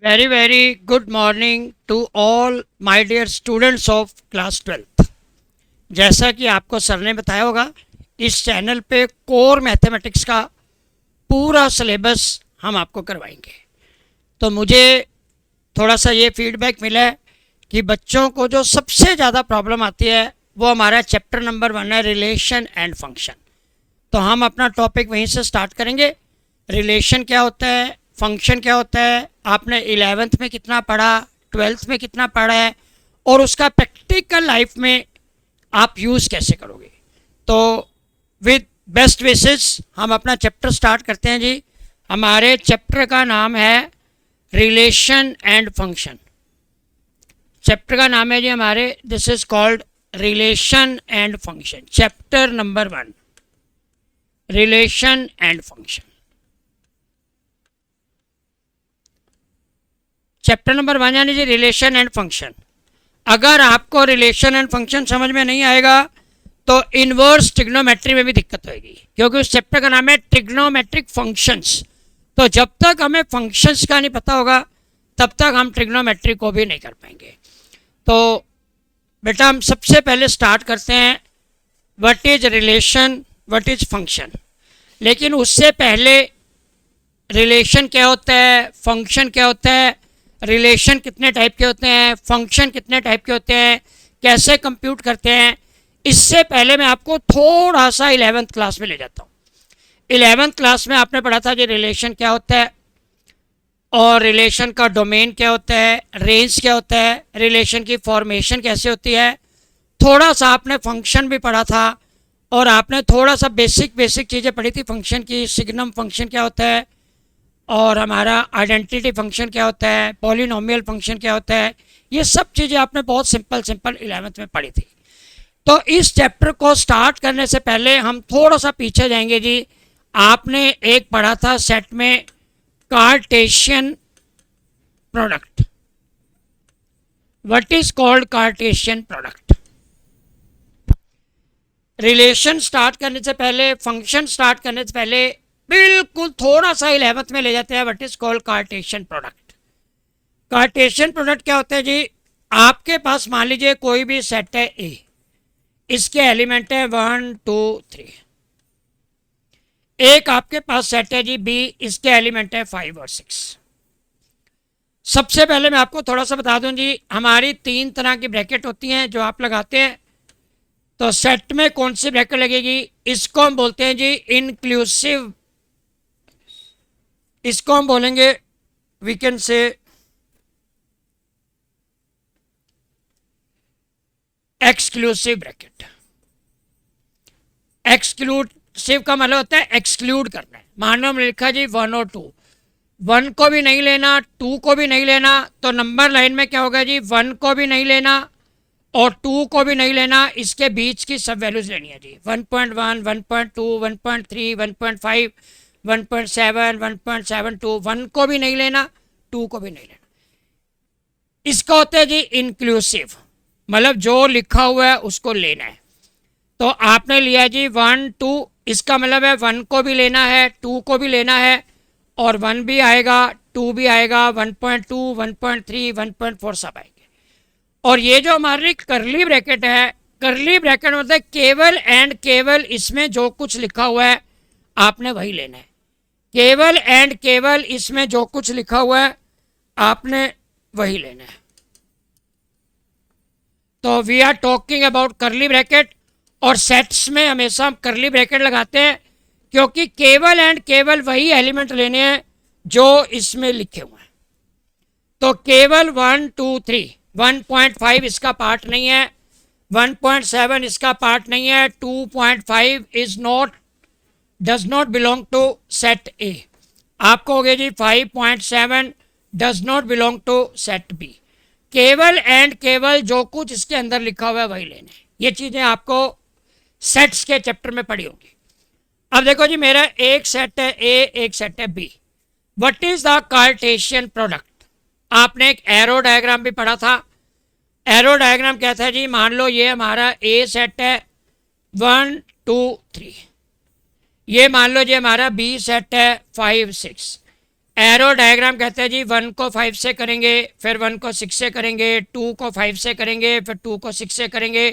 very good morning to all my dear students of class 12th। जैसा कि आपको sir ने बताया होगा, इस चैनल पे कोर मैथमेटिक्स का पूरा सिलेबस हम आपको करवाएंगे। तो मुझे थोड़ा सा ये फीडबैक मिला है कि बच्चों को जो सबसे ज़्यादा प्रॉब्लम आती है वो हमारा चैप्टर नंबर 1 है, रिलेशन एंड फंक्शन। तो हम अपना टॉपिक वहीं से स्टार्ट करेंगे। रिलेशन क्या होता है, फंक्शन क्या होता है, आपने 11th में कितना पढ़ा, 12th में कितना पढ़ा है, और उसका प्रैक्टिकल लाइफ में आप यूज़ कैसे करोगे। तो विद बेस्ट विशेस हम अपना चैप्टर स्टार्ट करते हैं जी। हमारे चैप्टर का नाम है रिलेशन एंड फंक्शन। चैप्टर का नाम है जी हमारे, this is called relation and function. Chapter number 1, relation and function. Chapter number 1 यानी जी रिलेशन एंड फंक्शन। अगर आपको रिलेशन एंड फंक्शन समझ में नहीं आएगा तो इनवर्स ट्रिग्नोमेट्री में भी दिक्कत होगी, क्योंकि उस चैप्टर का नाम है ट्रिग्नोमेट्रिक फंक्शंस। तो जब तक हमें फंक्शंस का नहीं पता होगा तब तक हम ट्रिग्नोमेट्री को भी नहीं कर पाएंगे। तो बेटा हम सबसे पहले स्टार्ट करते हैं what is relation, what is function. लेकिन उससे पहले रिलेशन क्या होता है, फंक्शन क्या होता है, रिलेशन कितने टाइप के होते हैं, फंक्शन कितने टाइप के होते हैं, कैसे कंप्यूट करते हैं, इससे पहले मैं आपको थोड़ा सा 11th क्लास में ले जाता हूँ। 11th क्लास में आपने पढ़ा था कि रिलेशन क्या होता है और रिलेशन का डोमेन क्या होता है, रेंज क्या होता है, रिलेशन की फॉर्मेशन कैसे होती है। थोड़ा सा आपने फंक्शन भी पढ़ा था और आपने थोड़ा सा बेसिक चीज़ें पढ़ी थी फंक्शन की। सिग्नम फंक्शन क्या होता है और हमारा आइडेंटिटी फंक्शन क्या होता है, पॉलिनोमियल फंक्शन क्या होता है, ये सब चीज़ें आपने बहुत सिंपल 11th में पढ़ी थी। तो इस चैप्टर को स्टार्ट करने से पहले हम थोड़ा सा पीछे जाएंगे जी। आपने एक पढ़ा था सेट में Cartesian product. What is called Cartesian product. Relation start करने से पहले, फंक्शन स्टार्ट करने से पहले बिल्कुल थोड़ा सा 11th में ले जाते हैं what is called Cartesian product. Cartesian product क्या होता है जी। आपके पास मान लीजिए कोई भी सेट है ए, इसके एलिमेंट है 1 2 3। एक आपके पास सेट है जी बी, इसके एलिमेंट है 5 और 6। सबसे पहले मैं आपको थोड़ा सा बता दूं जी, हमारी 3 तरह की ब्रैकेट होती हैं जो आप लगाते हैं। तो सेट में कौन सी ब्रैकेट लगेगी, इसको हम बोलते हैं जी इंक्लूसिव, इसको हम बोलेंगे we can say exclusive bracket. Exclusive का मतलब होता है एक्सक्लूड करना है। मान लो लिखा जी 1 और 2, 1 को भी नहीं लेना, 2 को भी नहीं लेना, तो नंबर लाइन में क्या होगा जी, 1 को भी नहीं लेना और 2 को भी नहीं लेना, इसके बीच की सब वैल्यूज लेनी है जी। 1.1 1.2 1.3 1.5 1.7 1.72, 1 को भी नहीं लेना, 2 को भी नहीं लेना। इसका होता है जी इंक्लूसिव, मतलब जो लिखा हुआ है उसको लेना है। तो आपने लिया जी 1 2, इसका मतलब है 1 को भी लेना है, 2 को भी लेना है, और 1 भी आएगा 2 भी आएगा, 1.2 1.3 1.4 सब आएंगे। और ये जो हमारी करली ब्रैकेट है, करली ब्रैकेट मतलब केवल एंड केवल इसमें जो कुछ लिखा हुआ है आपने वही लेना है। केवल एंड केवल इसमें जो कुछ लिखा हुआ है आपने वही लेना है। तो we are talking about curly bracket, और सेट्स में हमेशा हम करली ब्रैकेट लगाते हैं क्योंकि केवल एंड केवल वही एलिमेंट लेने हैं जो इसमें लिखे हुए हैं। तो केवल 1 2 3, 1.5 इसका पार्ट नहीं है, 1.7 इसका पार्ट नहीं है, 2.5 is not, does not belong to set A. आपको हो गया जी 5.7 does not belong to set B. केवल एंड केवल जो कुछ इसके अंदर लिखा हुआ है वही लेना है। ये चीज़ें आपको सेट्स के चैप्टर में पढ़ी होगी। अब देखो जी, मेरा एक सेट है ए, एक सेट है B. What is the Cartesian product. आपने एक एरो डायग्राम भी पढ़ा था। एरो डायग्राम क्या था जी, मान लो ये हमारा ए सेट है 1 2 3, ये मान लो जी हमारा बी सेट है 5 6, एरो डायग्राम कहते हैं जी 1 को 5 से करेंगे, फिर 1 को 6 से करेंगे, 2 को 5 से करेंगे, फिर 2 को 6 से करेंगे,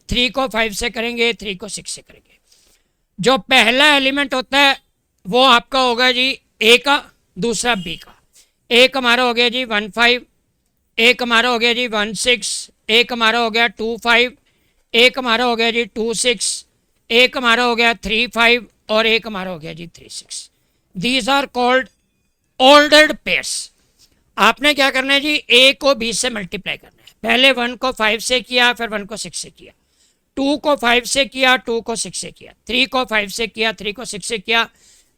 3 को 5 से करेंगे, 3 को 6 से करेंगे। जो पहला एलिमेंट होता है वो आपका होगा जी ए का, दूसरा बी का। एक हमारा हो गया जी 1 5, एक हमारा हो गया जी 1 6, एक हमारा हो गया 2 5, एक हमारा हो गया जी 2 6, एक हमारा हो गया 3 5 और एक हमारा हो गया जी 3 6। These are called ordered pairs. आपने क्या करना है जी, ए को बी से मल्टीप्लाई करना है। पहले 1 को 5 से किया, फिर 1 को 6 से किया, 2 को 5 से किया, 2 को 6 से किया, 3 को 5 से किया, 3 को 6 से किया।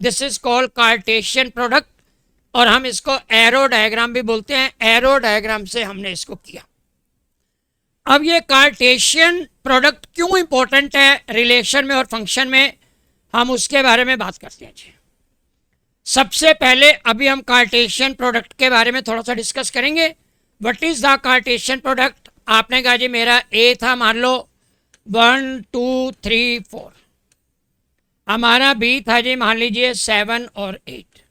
This is called Cartesian product, और हम इसको एरो डायग्राम भी बोलते हैं। एरो डायग्राम से हमने इसको किया। अब ये कार्टेशियन प्रोडक्ट क्यों इंपॉर्टेंट है रिलेशन में और फंक्शन में, हम उसके बारे में बात करते हैं जी। सबसे पहले अभी हम कार्टेशियन प्रोडक्ट के बारे में थोड़ा सा डिस्कस करेंगे। What is the Cartesian product? आपने कहा जी मेरा ए था, मान लो 1 2 3 4, हमारा बी था जी मान लीजिए 7 और 8।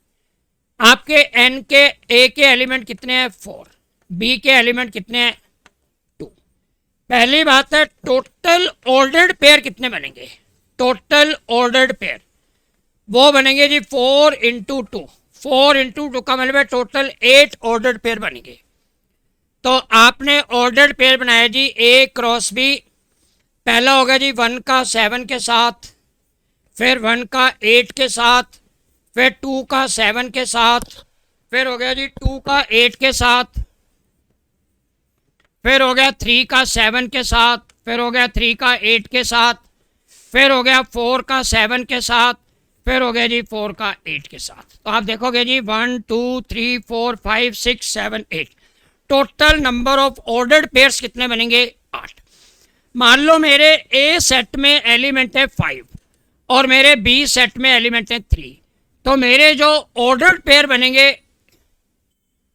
आपके एन के ए के एलिमेंट कितने हैं? 4। बी के एलिमेंट कितने हैं? 2। पहली बात है टोटल ऑर्डर्ड पेयर कितने बनेंगे? टोटल ऑर्डर्ड पेयर वो बनेंगे जी 4 इंटू 2। 4 इंटू 2 का मतलब है टोटल 8 ऑर्डर्ड पेयर बनेंगे। तो आपने ऑर्डर्ड पेयर बनाया जी ए क्रॉस बी। पहला होगा जी 1 का 7 के साथ, फिर 1 का 8 के साथ, फिर 2 का 7 के साथ, फिर हो गया जी 2 का 8 के साथ, फिर हो गया 3 का 7 के साथ, फिर हो गया 3 का 8 के साथ, फिर हो गया 4 का 7 के साथ, फिर हो गया जी 4 का 8 के साथ। तो आप देखोगे जी 1 2 3 4 5 6 7 8, total number of ordered pairs कितने बनेंगे? 8। मान लो मेरे ए सेट में एलिमेंट है 5 और मेरे बी सेट में एलिमेंट है 3, तो मेरे जो ऑर्डर्ड पेयर बनेंगे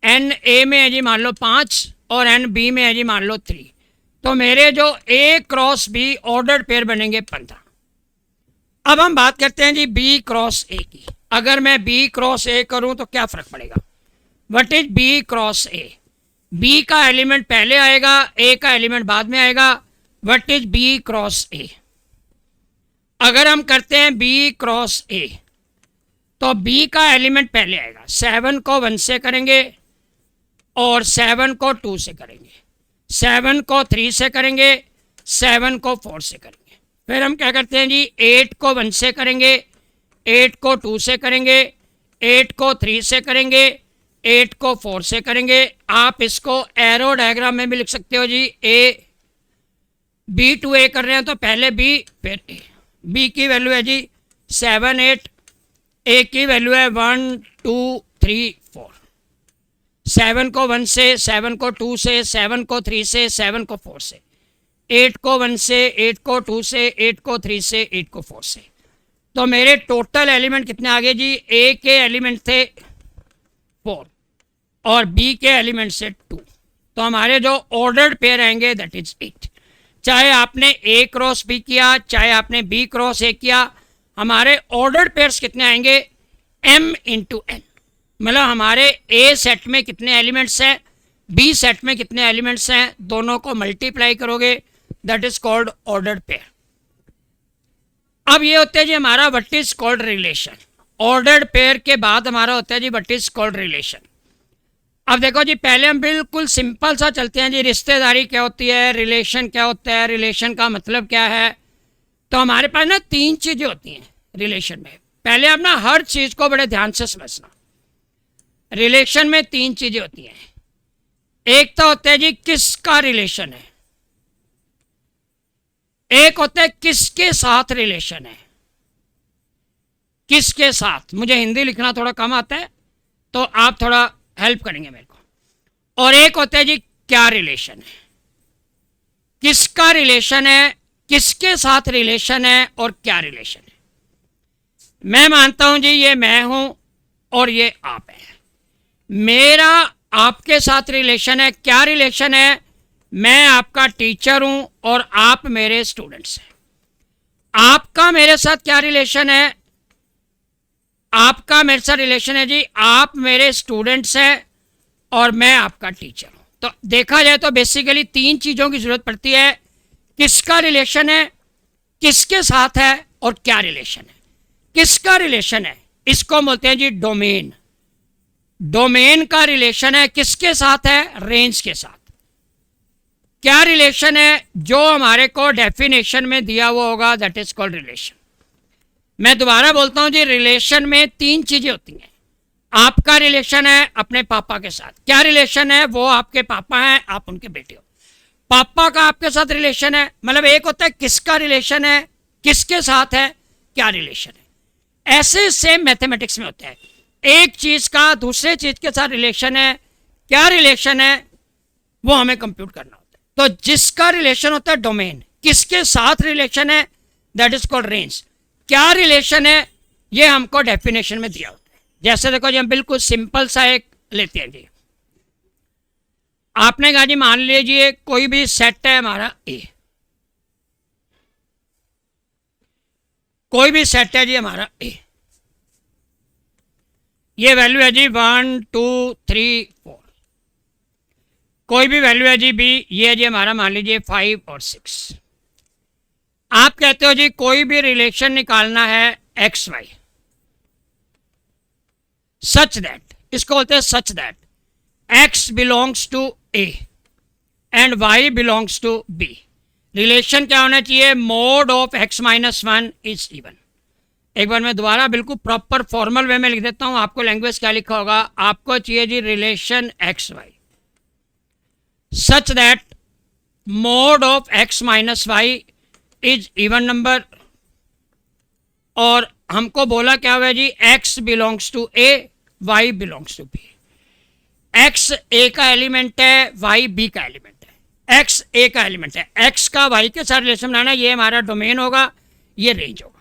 एन ए में है जी मान लो 5 और एन बी में है जी मान लो 3, तो मेरे जो ए क्रॉस बी ऑर्डर्ड पेयर बनेंगे 15। अब हम बात करते हैं जी बी क्रॉस ए की। अगर मैं बी क्रॉस ए करूं तो क्या फर्क पड़ेगा? What is B cross A? B का एलिमेंट पहले आएगा, ए का एलिमेंट बाद में आएगा। What is B cross A? अगर हम करते हैं बी क्रॉस ए तो बी का एलिमेंट पहले आएगा। 7 को 1 से करेंगे और 7 को 2 से करेंगे, 7 को 3 से करेंगे, 7 को 4 से करेंगे। फिर हम क्या करते हैं जी 8 को 1 से करेंगे, 8 को 2 से करेंगे, 8 को 3 से करेंगे, 8 को 4 से करेंगे। आप इसको एरो डायग्राम में भी लिख सकते हो जी। ए बी टू ए कर रहे हैं तो पहले बी फिर ए। बी की वैल्यू है जी 7 8, ए की वैल्यू है 1 2 3 4। 7 को 1 से, 7 को 2 से, 7 को 3 से, 7 को 4 से, 8 को 1 से, 8 को 2 से, 8 को 3 से, 8 को 4 से। तो मेरे टोटल एलिमेंट कितने आ गए जी? ए के एलिमेंट थे 4 और बी के एलिमेंट से 2, तो हमारे जो ऑर्डर्ड पेयर आएंगे दैट इज 8। चाहे आपने ए क्रॉस बी किया, चाहे आपने बी क्रॉस ए किया, हमारे ऑर्डर्ड पेयर्स कितने आएंगे? m into N. मतलब हमारे ए सेट में कितने एलिमेंट्स हैं, बी सेट में कितने एलिमेंट्स हैं, दोनों को मल्टीप्लाई करोगे, that is called ordered pair. अब ये होता है जी हमारा what is called relation. Ordered pair के बाद हमारा होता है जी व्हाट इज कॉल्ड रिलेशन। अब देखो जी पहले हम बिल्कुल सिंपल सा चलते हैं जी, रिश्तेदारी क्या होती है, रिलेशन क्या होता है, रिलेशन का मतलब क्या है। तो हमारे पास ना 3 चीज़ें होती हैं रिलेशन में। पहले आप ना हर चीज़ को बड़े ध्यान से समझना। रिलेशन में 3 चीज़ें होती हैं। एक तो होता है जी किसका रिलेशन है, एक होता है किसके साथ रिलेशन है। किसके साथ, मुझे हिंदी लिखना थोड़ा कम आता है तो आप थोड़ा हेल्प करेंगे मेरे को। और एक होता है जी क्या रिलेशन है। किसका रिलेशन है, किसके साथ रिलेशन है और क्या रिलेशन है। मैं मानता हूं जी ये मैं हूं और ये आप हैं। मेरा आपके साथ रिलेशन है। क्या रिलेशन है? मैं आपका टीचर हूं और आप मेरे स्टूडेंट्स हैं। आपका मेरे साथ क्या रिलेशन है? आपका मेरे साथ रिलेशन है जी, आप मेरे स्टूडेंट्स हैं और मैं आपका टीचर हूं। तो देखा जाए तो बेसिकली तीन चीज़ों की ज़रूरत पड़ती है, किसका रिलेशन है, किसके साथ है और क्या रिलेशन है। किसका रिलेशन है, इसको बोलते हैं जी डोमेन। डोमेन का रिलेशन है किसके साथ है, रेंज के साथ। क्या रिलेशन है, जो हमारे को डेफिनेशन में दिया हुआ होगा, दैट इज कॉल्ड रिलेशन। मैं दोबारा बोलता हूं जी, रिलेशन में तीन चीजें होती हैं। आपका रिलेशन है अपने पापा के साथ, क्या रिलेशन है, वो आपके पापा हैं, आप उनके बेटे हो। पापा का आपके साथ रिलेशन है, मतलब एक होता है किसका रिलेशन है, किसके साथ है, क्या रिलेशन है। ऐसे सेम मैथमेटिक्स में होता है, एक चीज का दूसरे चीज के साथ रिलेशन है, क्या रिलेशन है, वो हमें कंप्यूट करना होता है। तो जिसका रिलेशन होता है डोमेन, किसके साथ रिलेशन है, दैट इज कॉल्ड रेंज। क्या रिलेशन है, ये हमको डेफिनेशन में दिया होता है। जैसे देखो जी, हम बिल्कुल सिंपल सा एक लेते हैं जी। आपने कहा जी मान लीजिए कोई भी सेट है हमारा ए, कोई भी सेट है जी हमारा ए, ये वैल्यू है जी 1 2 3 4, कोई भी वैल्यू है जी बी, ये है जी हमारा मान लीजिए 5 और 6। आप कहते हो जी कोई भी रिलेशन निकालना है एक्स वाई, सच दैट, इसको बोलते हैं such that X belongs to A and Y belongs to B. Relation क्या होना चाहिए, mod of x minus one is even. एक बार मैं दोबारा बिल्कुल प्रॉपर फॉर्मल वे में लिख देता हूं, आपको लैंग्वेज क्या लिखा होगा, आपको चाहिए जी relation x y such that mod of x minus y is even number, और हमको बोला क्या हुआ जी, x belongs to A, Y belongs to B. X A का एलिमेंट है, वाई बी का एलिमेंट है। एक्स ए का एलिमेंट है, एक्स का वाई के साथ रिलेशन बनाना, ये हमारा डोमेन होगा, ये रेंज होगा।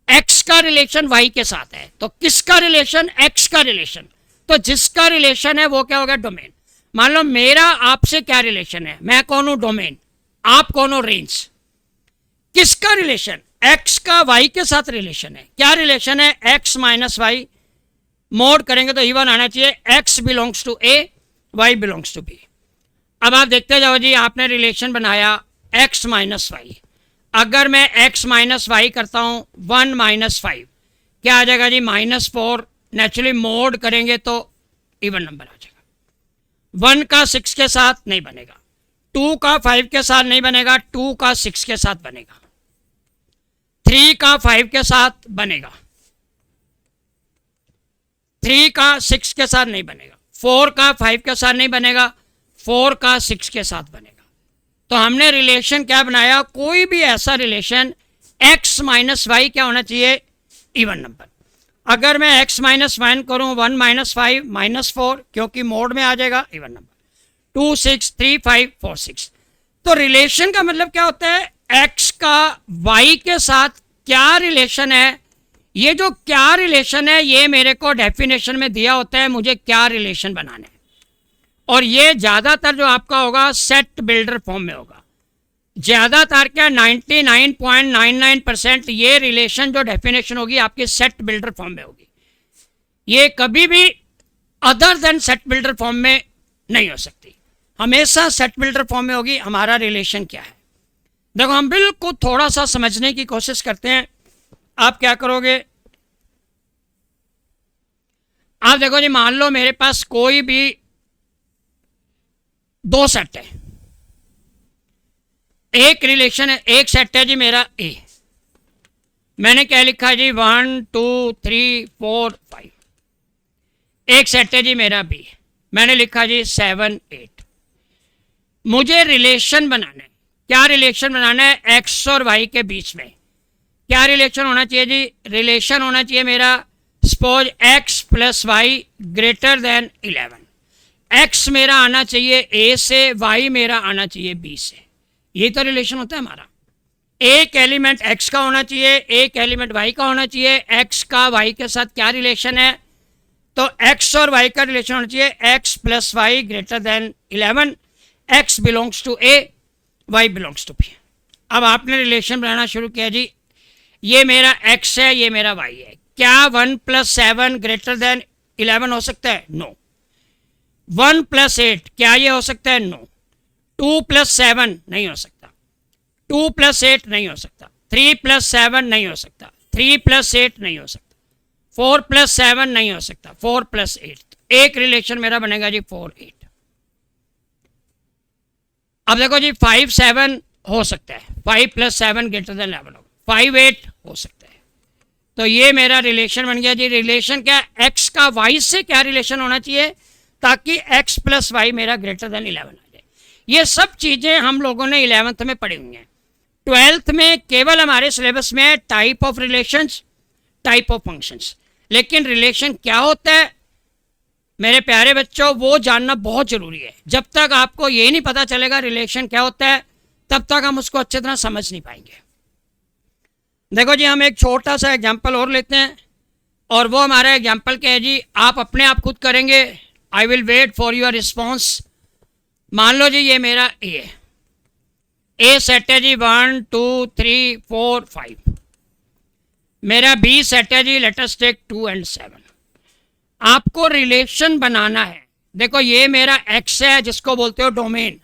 एक्स का रिलेशन वाई के साथ है, तो किसका रिलेशन, एक्स का रिलेशन, तो जिसका रिलेशन है वो क्या होगा, डोमेन। मान लो मेरा आपसे क्या रिलेशन है, मैं कौन हूं, डोमेन, आप कौन हो, रेंज। किसका रिलेशन, एक्स का वाई के साथ रिलेशन है, क्या रिलेशन है, एक्स माइनस वाई, मोड करेंगे तो इवन आना चाहिए, X belongs to A, Y belongs to B. अब आप देखते जाओ जी, आपने रिलेशन बनाया एक्स माइनस वाई, अगर मैं एक्स माइनस वाई करता हूं 1 माइनस 5, क्या आ जाएगा जी, -4। नेचुरली मोड करेंगे तो इवन नंबर आ जाएगा। 1 का 6 के साथ नहीं बनेगा, 2 का 5 के साथ नहीं बनेगा, 2 का 6 के साथ बनेगा, 3 का 5 के साथ बनेगा, 3 का 6 के साथ नहीं बनेगा, 4 का 5 के साथ नहीं बनेगा, 4 का 6 के साथ बनेगा। तो हमने रिलेशन क्या बनाया, कोई भी ऐसा रिलेशन x माइनस वाई क्या होना चाहिए, इवन नंबर। अगर मैं x माइनस 1 करूँ 1 माइनस 5 -4, क्योंकि मोड में आ जाएगा, इवन नंबर। 2 6 3 5 4 6। तो रिलेशन का मतलब क्या होता है, x का y के साथ क्या रिलेशन है, ये जो क्या रिलेशन है ये मेरे को डेफिनेशन में दिया होता है, मुझे क्या रिलेशन बनाना है। और ये ज़्यादातर जो आपका होगा सेट बिल्डर फॉर्म में होगा, ज़्यादातर क्या 99.99% ये रिलेशन जो डेफिनेशन होगी आपकी सेट बिल्डर फॉर्म में होगी, ये कभी भी other than set builder form में नहीं हो सकती, हमेशा सेट बिल्डर फॉर्म में होगी। हमारा रिलेशन क्या है, देखो हम बिल्कुल थोड़ा सा समझने की कोशिश करते हैं। आप क्या करोगे, आप देखो जी, मान लो मेरे पास कोई भी 2 सेट है, एक रिलेशन है, एक सेट है जी मेरा ए, मैंने क्या लिखा है जी 1 2 3 4 5। एक सेट है जी मेरा बी, मैंने लिखा जी 7 8। मुझे रिलेशन बनाना है, क्या रिलेशन बनाना है, एक्स और वाई के बीच में क्या रिलेशन होना चाहिए जी, रिलेशन होना चाहिए मेरा suppose x plus Y greater than 11। x मेरा आना चाहिए a से, y मेरा आना चाहिए b से, ये तो रिलेशन होता है हमारा। एक एलिमेंट x का होना चाहिए, एक एलिमेंट y का होना चाहिए। x का y के साथ क्या रिलेशन है, तो x और y का रिलेशन होना चाहिए x plus Y greater than 11, x belongs to a, y belongs to b। अब आपने रिलेशन बनाना शुरू किया जी, ये मेरा x है, ये मेरा y है, क्या 1 + 7 ग्रेटर देन 11 हो सकता है? नो। 1 + 8 क्या ये हो सकता है? नो। 2 + 7 नहीं हो सकता। 2 + 8 नहीं हो सकता। 3 + 7 नहीं हो सकता। 3 + 8 नहीं हो सकता। 4 + 7 नहीं हो सकता। 4 + 8 एक रिलेशन मेरा बनेगा जी 4 8। अब देखो जी 5 7 हो सकता है। 5 + 7 ग्रेटर देन 11 होगा। 5 8 हो सकता है। तो ये मेरा रिलेशन बन गया जी। रिलेशन क्या? x का y से क्या रिलेशन होना चाहिए ताकि x + y मेरा ग्रेटर देन 11 आ जाए। ये सब चीज़ें हम लोगों ने 11th में पढ़ी हुई हैं। 12th में केवल हमारे सिलेबस में type of relations, type of functions, लेकिन रिलेशन क्या होता है मेरे प्यारे बच्चों वो जानना बहुत ज़रूरी है। जब तक आपको ये नहीं पता चलेगा रिलेशन क्या होता है तब तक हम उसको अच्छी तरह समझ नहीं पाएंगे। देखो जी हम एक छोटा सा एग्जाम्पल और लेते हैं और वो हमारा एग्जाम्पल क्या है जी, आप अपने आप खुद करेंगे। I will wait for your response. मान लो जी ये मेरा ए सेट है जी 1 2 3 4 5। मेरा बी सेट है जी लेट अस टेक 2 और 7। आपको रिलेशन बनाना है। देखो ये मेरा एक्स है जिसको बोलते हो डोमेन,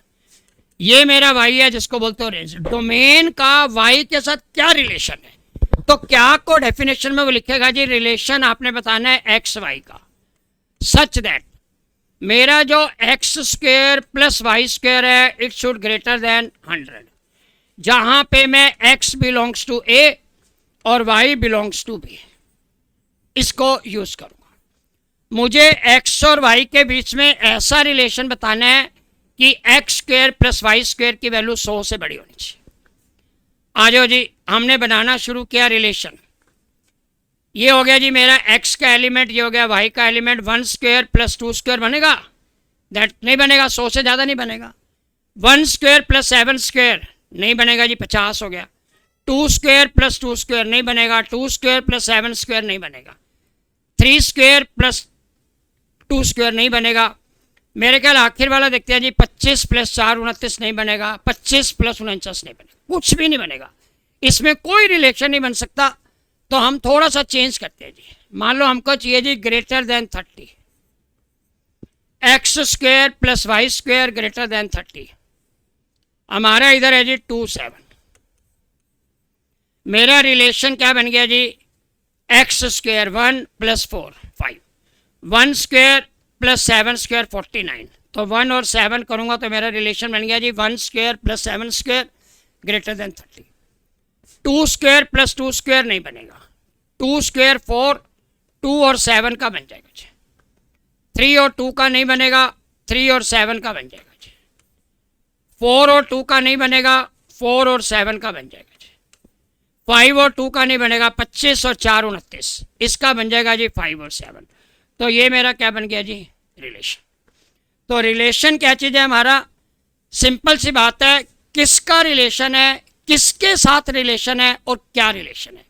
ये मेरा वाई है जिसको बोलते हो रेंज। डोमेन का वाई के साथ क्या रिलेशन है तो क्या को डेफिनेशन में वो लिखेगा जी रिलेशन आपने बताना है एक्स वाई का, सच दैट मेरा जो x² + y² है इट शुड ग्रेटर देन 100, जहां पे मैं x बिलोंग्स टू a और y बिलोंग्स टू b इसको यूज करूंगा। मुझे x और y के बीच में ऐसा रिलेशन बताना है कि x² + y² की वैल्यू 100 से बड़ी होनी चाहिए। आ जाओ जी हमने बनाना शुरू किया रिलेशन। ये हो गया जी मेरा x का एलिमेंट, ये हो गया y का एलिमेंट। 1² + 2² बनेगा? दैट नहीं बनेगा, 100 से ज़्यादा नहीं बनेगा। 1² + 7² नहीं बनेगा जी, 50 हो गया। 2² + 2² नहीं बनेगा। 2² + 7² नहीं बनेगा। 3² + 2² नहीं बनेगा। मेरे ख्याल आखिर वाला देखते हैं जी 25 + 4 29 नहीं बनेगा। 25 + 49 नहीं बनेगा, कुछ भी नहीं बनेगा। इसमें कोई रिलेशन नहीं बन सकता। तो हम थोड़ा सा चेंज करते हैं जी। मान लो हमको चाहिए जी greater than 30, x² + y² greater than 30। हमारा इधर है जी 2 7। मेरा रिलेशन क्या बन गया जी x² 1 + 4 5, 1² + 7² 49। तो 1 और 7 करूंगा तो मेरा रिलेशन बन गया जी 1² + 7² ग्रेटर देन 30। 2² + 2² नहीं बनेगा। 2² 4, 2 और 7 का बन जाएगा जी। 3 और 2 का नहीं बनेगा, 3 और 7 का बन जाएगा जी। 4 और 2 का नहीं बनेगा, 4 और 7 का बन जाएगा जी। 5 और 2 का नहीं बनेगा, 25 और 4 29 इसका बन जाएगा जी 5 और 7। तो ये मेरा क्या बन गया जी रिलेशन। तो रिलेशन क्या चीज़ है हमारा? सिंपल सी बात है, किसका रिलेशन है, किसके साथ रिलेशन है और क्या रिलेशन है।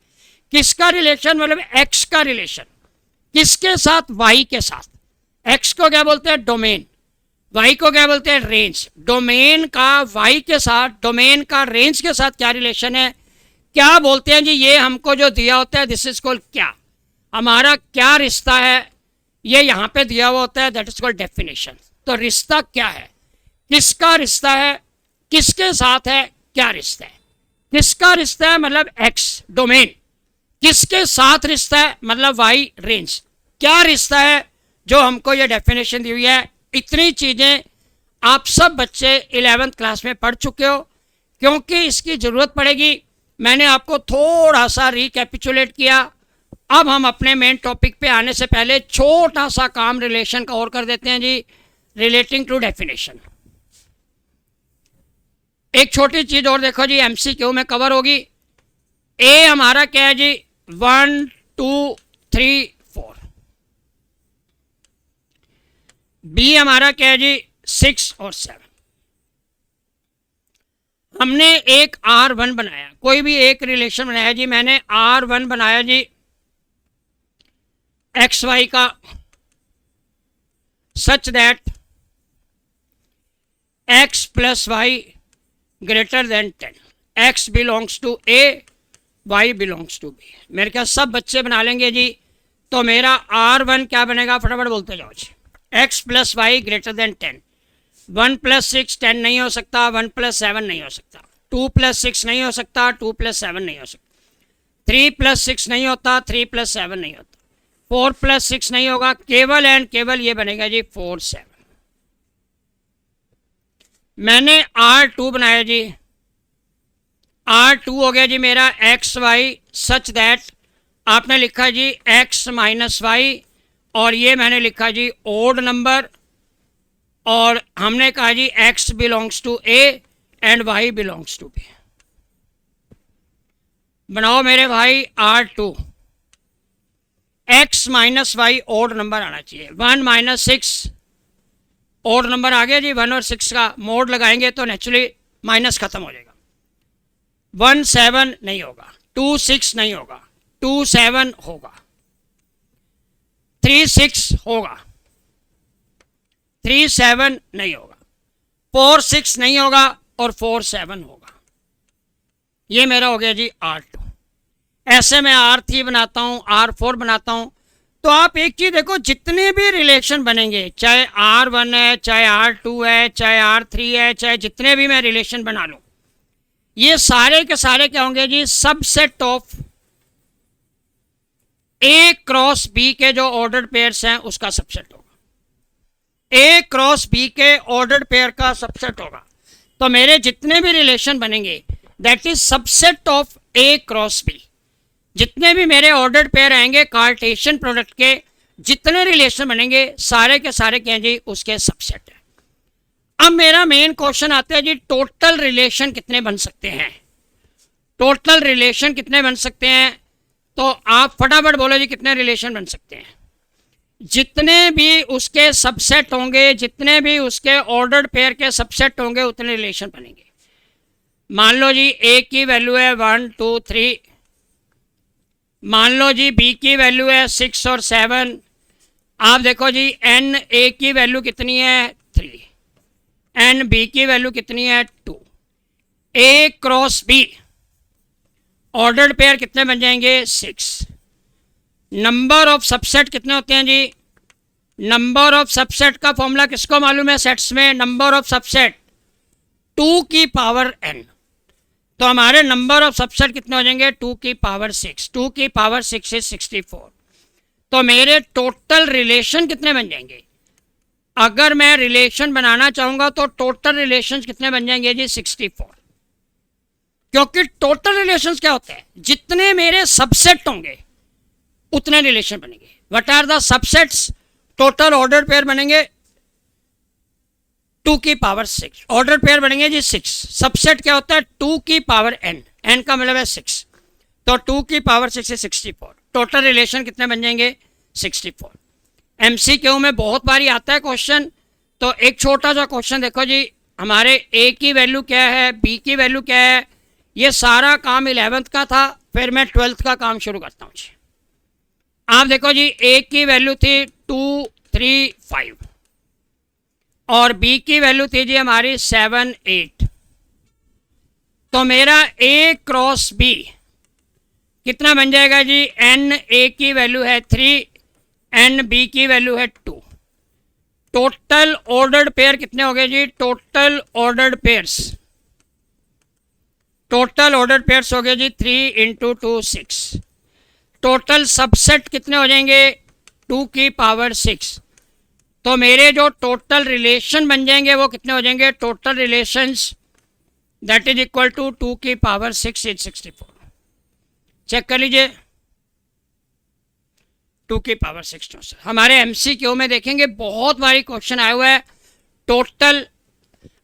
किसका रिलेशन मतलब एक्स का रिलेशन, किसके साथ? वाई के साथ। एक्स को क्या बोलते हैं? डोमेन। वाई को क्या बोलते हैं? रेंज। डोमेन का वाई के साथ, डोमेन का रेंज के साथ क्या रिलेशन है, क्या बोलते हैं जी ये हमको जो दिया होता है दिस इज कॉल्ड क्या। हमारा क्या रिश्ता है ये यहाँ पे दिया हुआ होता है, दैट इज कॉल्ड डेफिनेशन। तो रिश्ता क्या है, किसका रिश्ता है, किसके साथ है, क्या रिश्ता है। किसका रिश्ता है मतलब एक्स डोमेन, किसके साथ रिश्ता है मतलब वाई रेंज। क्या रिश्ता है जो हमको ये डेफिनेशन दी हुई है। इतनी चीज़ें आप सब बच्चे 11th क्लास में पढ़ चुके हो, क्योंकि इसकी ज़रूरत पड़ेगी। मैंने आपको थोड़ा सा रिकैपिचुलेट किया। अब हम अपने मेन टॉपिक पे आने से पहले छोटा सा काम रिलेशन का और कर देते हैं जी, रिलेटिंग टू डेफिनेशन। एक छोटी चीज़ और देखो जी, MCQ में कवर होगी। ए हमारा क्या है जी 1 2 3 4। बी हमारा क्या है जी 6 और 7। हमने एक R1 बनाया, कोई भी एक रिलेशन बनाया जी। मैंने R1 बनाया जी एक्स वाई का, such that x + y greater than 10। x belongs to a y belongs to B. मेरे ख्याल सब बच्चे बना लेंगे जी। तो मेरा R1 क्या बनेगा, फटाफट बोलते जाओ जी। x plus Y greater than 10। 1 plus 6 10 नहीं हो सकता, 1 प्लस 7 नहीं हो सकता, 2 प्लस 6 नहीं हो सकता, 2 प्लस 7 नहीं हो सकता, 3 प्लस 6 नहीं होता, 3 प्लस 7 नहीं होता, 4 प्लस 6 नहीं होगा, केवल एंड केवल ये बनेगा जी 4 7। मैंने R2 बनाया जी। R2 हो गया जी मेरा एक्स वाई सच दैट आपने लिखा जी x माइनस वाई, और ये मैंने लिखा जी ओड नंबर, और हमने कहा जी x belongs to a and y belongs to b। बनाओ मेरे भाई R2। x minus Y odd number आना चाहिए। 1 माइनस 6 ओड नंबर आ गया जी। 1 और 6 का मोड लगाएंगे तो नेचुरली माइनस खत्म हो जाएगा। 1 7 नहीं होगा, 2 6 नहीं होगा, 2 7 होगा, 3 6 होगा, 3 7 नहीं होगा, 4 6 नहीं होगा, और 4 7 होगा। ये मेरा हो गया जी R2। ऐसे मैं R3 बनाता हूँ, R4 बनाता हूँ। तो आप एक चीज देखो, जितने भी रिलेशन बनेंगे, चाहे R1 है, चाहे R2 है, चाहे R3 है, चाहे जितने भी मैं रिलेशन बना लूँ, ये सारे के सारे क्या होंगे जी, subset of A cross B के जो ऑर्डर्ड पेयर्स हैं उसका सबसेट होगा। A क्रॉस B के ऑर्डर्ड पेयर का सबसेट होगा। तो मेरे जितने भी रिलेशन बनेंगे that is subset of A cross B। जितने भी मेरे ऑर्डर्ड पेयर आएंगे कार्टेशियन प्रोडक्ट के, जितने रिलेशन बनेंगे सारे के सारे क्या जी, उसके सबसेट है। अब मेरा मेन क्वेश्चन आता है जी, टोटल रिलेशन कितने बन सकते हैं? टोटल रिलेशन कितने बन सकते हैं? तो आप फटाफट बोलो जी, कितने रिलेशन बन सकते हैं? जितने भी उसके सबसेट होंगे, जितने भी उसके ऑर्डर्ड पेयर के सबसेट होंगे, उतने रिलेशन बनेंगे। मान लो जी A की वैल्यू है 1 2 3, मान लो जी B की वैल्यू है 6 और 7। आप देखो जी N A की वैल्यू कितनी है 3, N B की वैल्यू कितनी है 2। A cross B ordered pair कितने बन जाएंगे 6। नंबर ऑफ सबसेट कितने होते हैं जी? नंबर ऑफ सबसेट का फॉर्मूला किसको मालूम है सेट्स में? नंबर ऑफ सबसेट 2 की पावर n। तो हमारे नंबर ऑफ सबसेट कितने हो जाएंगे 2 की पावर 6। 2 की पावर 6 इज 64। तो मेरे टोटल रिलेशन कितने बन जाएंगे? अगर मैं रिलेशन बनाना चाहूंगा तो टोटल रिलेशन कितने बन जाएंगे जी 64। क्योंकि टोटल रिलेशंस क्या होते हैं, जितने मेरे सबसेट होंगे उतने रिलेशन बनेंगे। What are the subsets? Total order pair बनेंगे 2 की पावर 6। ऑर्डर पेयर बनेंगे जी 6। सबसेट क्या होता है 2 की पावर n, n का मतलब है 6। तो 2 की पावर 6 है 64। टोटल रिलेशन कितने बन जाएंगे 64। MCQ में बहुत बारी आता है क्वेश्चन। तो एक छोटा सा क्वेश्चन देखो जी, हमारे A की वैल्यू क्या है, B की वैल्यू क्या है। ये सारा काम 11th का था, फिर मैं 12th का काम शुरू करता हूँ जी। आप देखो जी A की वैल्यू थी 2 3 5 और B की वैल्यू थी जी हमारी 7 8। तो मेरा A क्रॉस B कितना बन जाएगा जी? N A की वैल्यू है 3, N B की वैल्यू है 2। टोटल ऑर्डर्ड पेयर कितने हो गए जी? Total ordered pairs, total ordered pairs हो गए जी 3 × 2 6। टोटल सबसेट कितने हो जाएंगे 2 की पावर 6। तो मेरे जो टोटल रिलेशन बन जाएंगे वो कितने हो जाएंगे? Total relations that is equal to 2 की पावर 6 इज 64। चेक कर लीजिए 2 की पावर 6। हमारे MCQ में देखेंगे बहुत बारी क्वेश्चन आया हुआ है। टोटल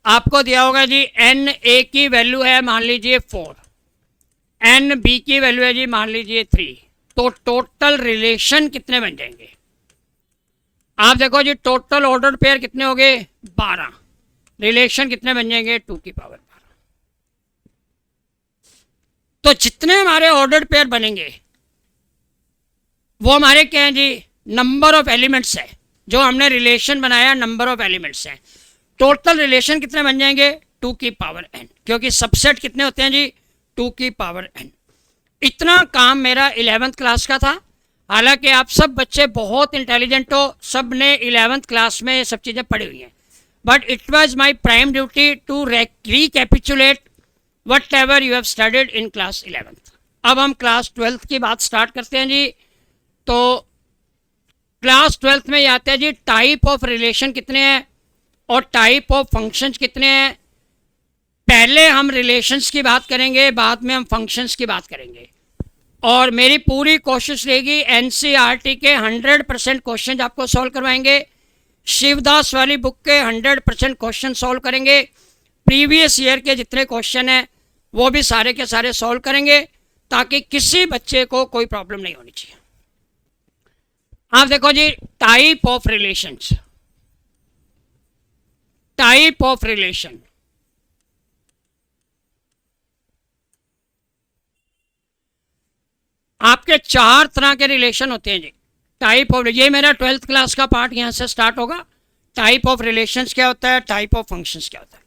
आपको दिया होगा जी N A की वैल्यू है मान लीजिए 4, N B की वैल्यू है जी मान लीजिए 3। तो टोटल रिलेशन कितने बन जाएंगे? आप देखो जी टोटल ऑर्डर पेयर कितने हो गए 12। रिलेशन कितने बन जाएंगे 2 की पावर 12। तो जितने हमारे ऑर्डर पेयर बनेंगे वो हमारे क्या हैं जी? नंबर ऑफ एलिमेंट्स है। जो हमने रिलेशन बनाया नंबर ऑफ एलिमेंट्स है। टोटल रिलेशन कितने बन जाएंगे 2 की पावर n, क्योंकि सबसेट कितने होते हैं जी 2 की पावर n। इतना काम मेरा 11th क्लास का था। हालांकि आप सब बच्चे बहुत इंटेलिजेंट हो, सब ने 11th क्लास में ये सब चीज़ें पढ़ी हुई हैं, but it was my prime duty to recapitulate whatever you have studied in class 11th। अब हम क्लास 12th की बात स्टार्ट करते हैं जी। तो क्लास 12th में ये आते हैं जी टाइप ऑफ रिलेशन कितने हैं और टाइप ऑफ फंक्शंस कितने हैं। पहले हम रिलेशंस की बात करेंगे, बाद में हम फंक्शंस की बात करेंगे, और मेरी पूरी कोशिश रहेगी एनसीईआरटी के 100% क्वेश्चन आपको सॉल्व करवाएंगे। शिवदास वाली बुक के 100% क्वेश्चन सॉल्व करेंगे। प्रीवियस ईयर के जितने क्वेश्चन हैं वो भी सारे के सारे सॉल्व करेंगे, ताकि किसी बच्चे को कोई प्रॉब्लम नहीं होनी चाहिए। आप देखो जी, type of relations, type of relation. आपके 4 तरह के रिलेशन होते हैं जी। टाइप ऑफ, ये मेरा 12th क्लास का पार्ट यहाँ से स्टार्ट होगा। टाइप ऑफ रिलेशंस क्या होता है, टाइप ऑफ फंक्शंस क्या होता है।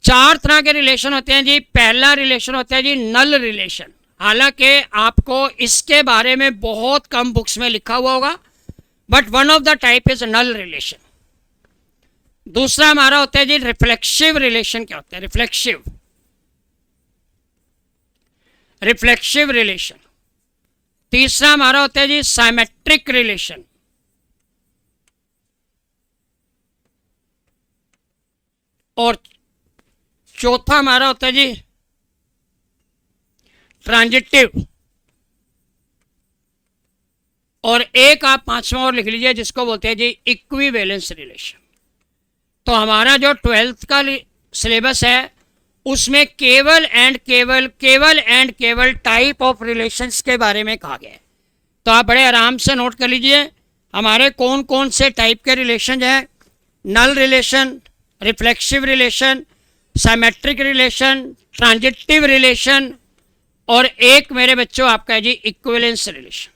4 तरह के रिलेशन होते हैं जी। पहला रिलेशन होता है जी नल रिलेशन। हालांकि आपको इसके बारे में बहुत कम बुक्स में लिखा हुआ होगा, but one of the type is null relation. दूसरा हमारा होता है जी रिफ्लेक्सिव रिलेशन। क्या होता है रिफ्लेक्सिव, रिफ्लेक्सिव रिलेशन। तीसरा हमारा होता है जी साइमेट्रिक रिलेशन। और चौथा हमारा होता है जी ट्रांजिटिव। और एक आप 5वां और लिख लीजिए, जिसको बोलते हैं जी इक्विवेलेंस रिलेशन। तो हमारा जो 12th का सिलेबस है उसमें केवल एंड केवल टाइप ऑफ रिलेशंस के बारे में कहा गया है। तो आप बड़े आराम से नोट कर लीजिए हमारे कौन कौन से टाइप के रिलेशन हैं। Null relation, reflexive relation, symmetric relation, transitive relation, और एक मेरे बच्चों आपका है जी इक्विवेलेंस रिलेशन।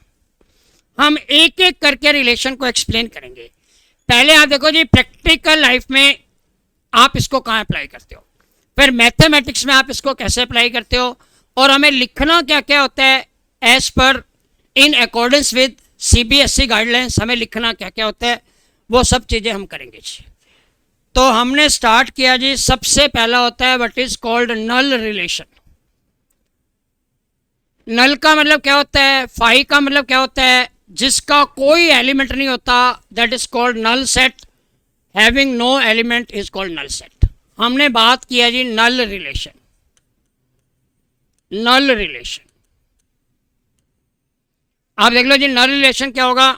हम एक एक करके रिलेशन को एक्सप्लेन करेंगे। पहले आप देखो जी, प्रैक्टिकल लाइफ में आप इसको कहाँ अप्लाई करते हो, फिर मैथमेटिक्स में आप इसको कैसे अप्लाई करते हो, और हमें लिखना क्या क्या होता है as per in accordance with CBSE guidelines, हमें लिखना क्या क्या होता है, वो सब चीज़ें हम करेंगे जी। तो हमने स्टार्ट किया जी, सबसे पहला होता है what is called null relation. Null का मतलब क्या होता है, फाई का मतलब क्या होता है, जिसका कोई एलिमेंट नहीं होता, that is called null set. Having no element is called null set. हमने बात किया जी नल रिलेशन। नल रिलेशन आप देख लो जी, नल रिलेशन क्या होगा,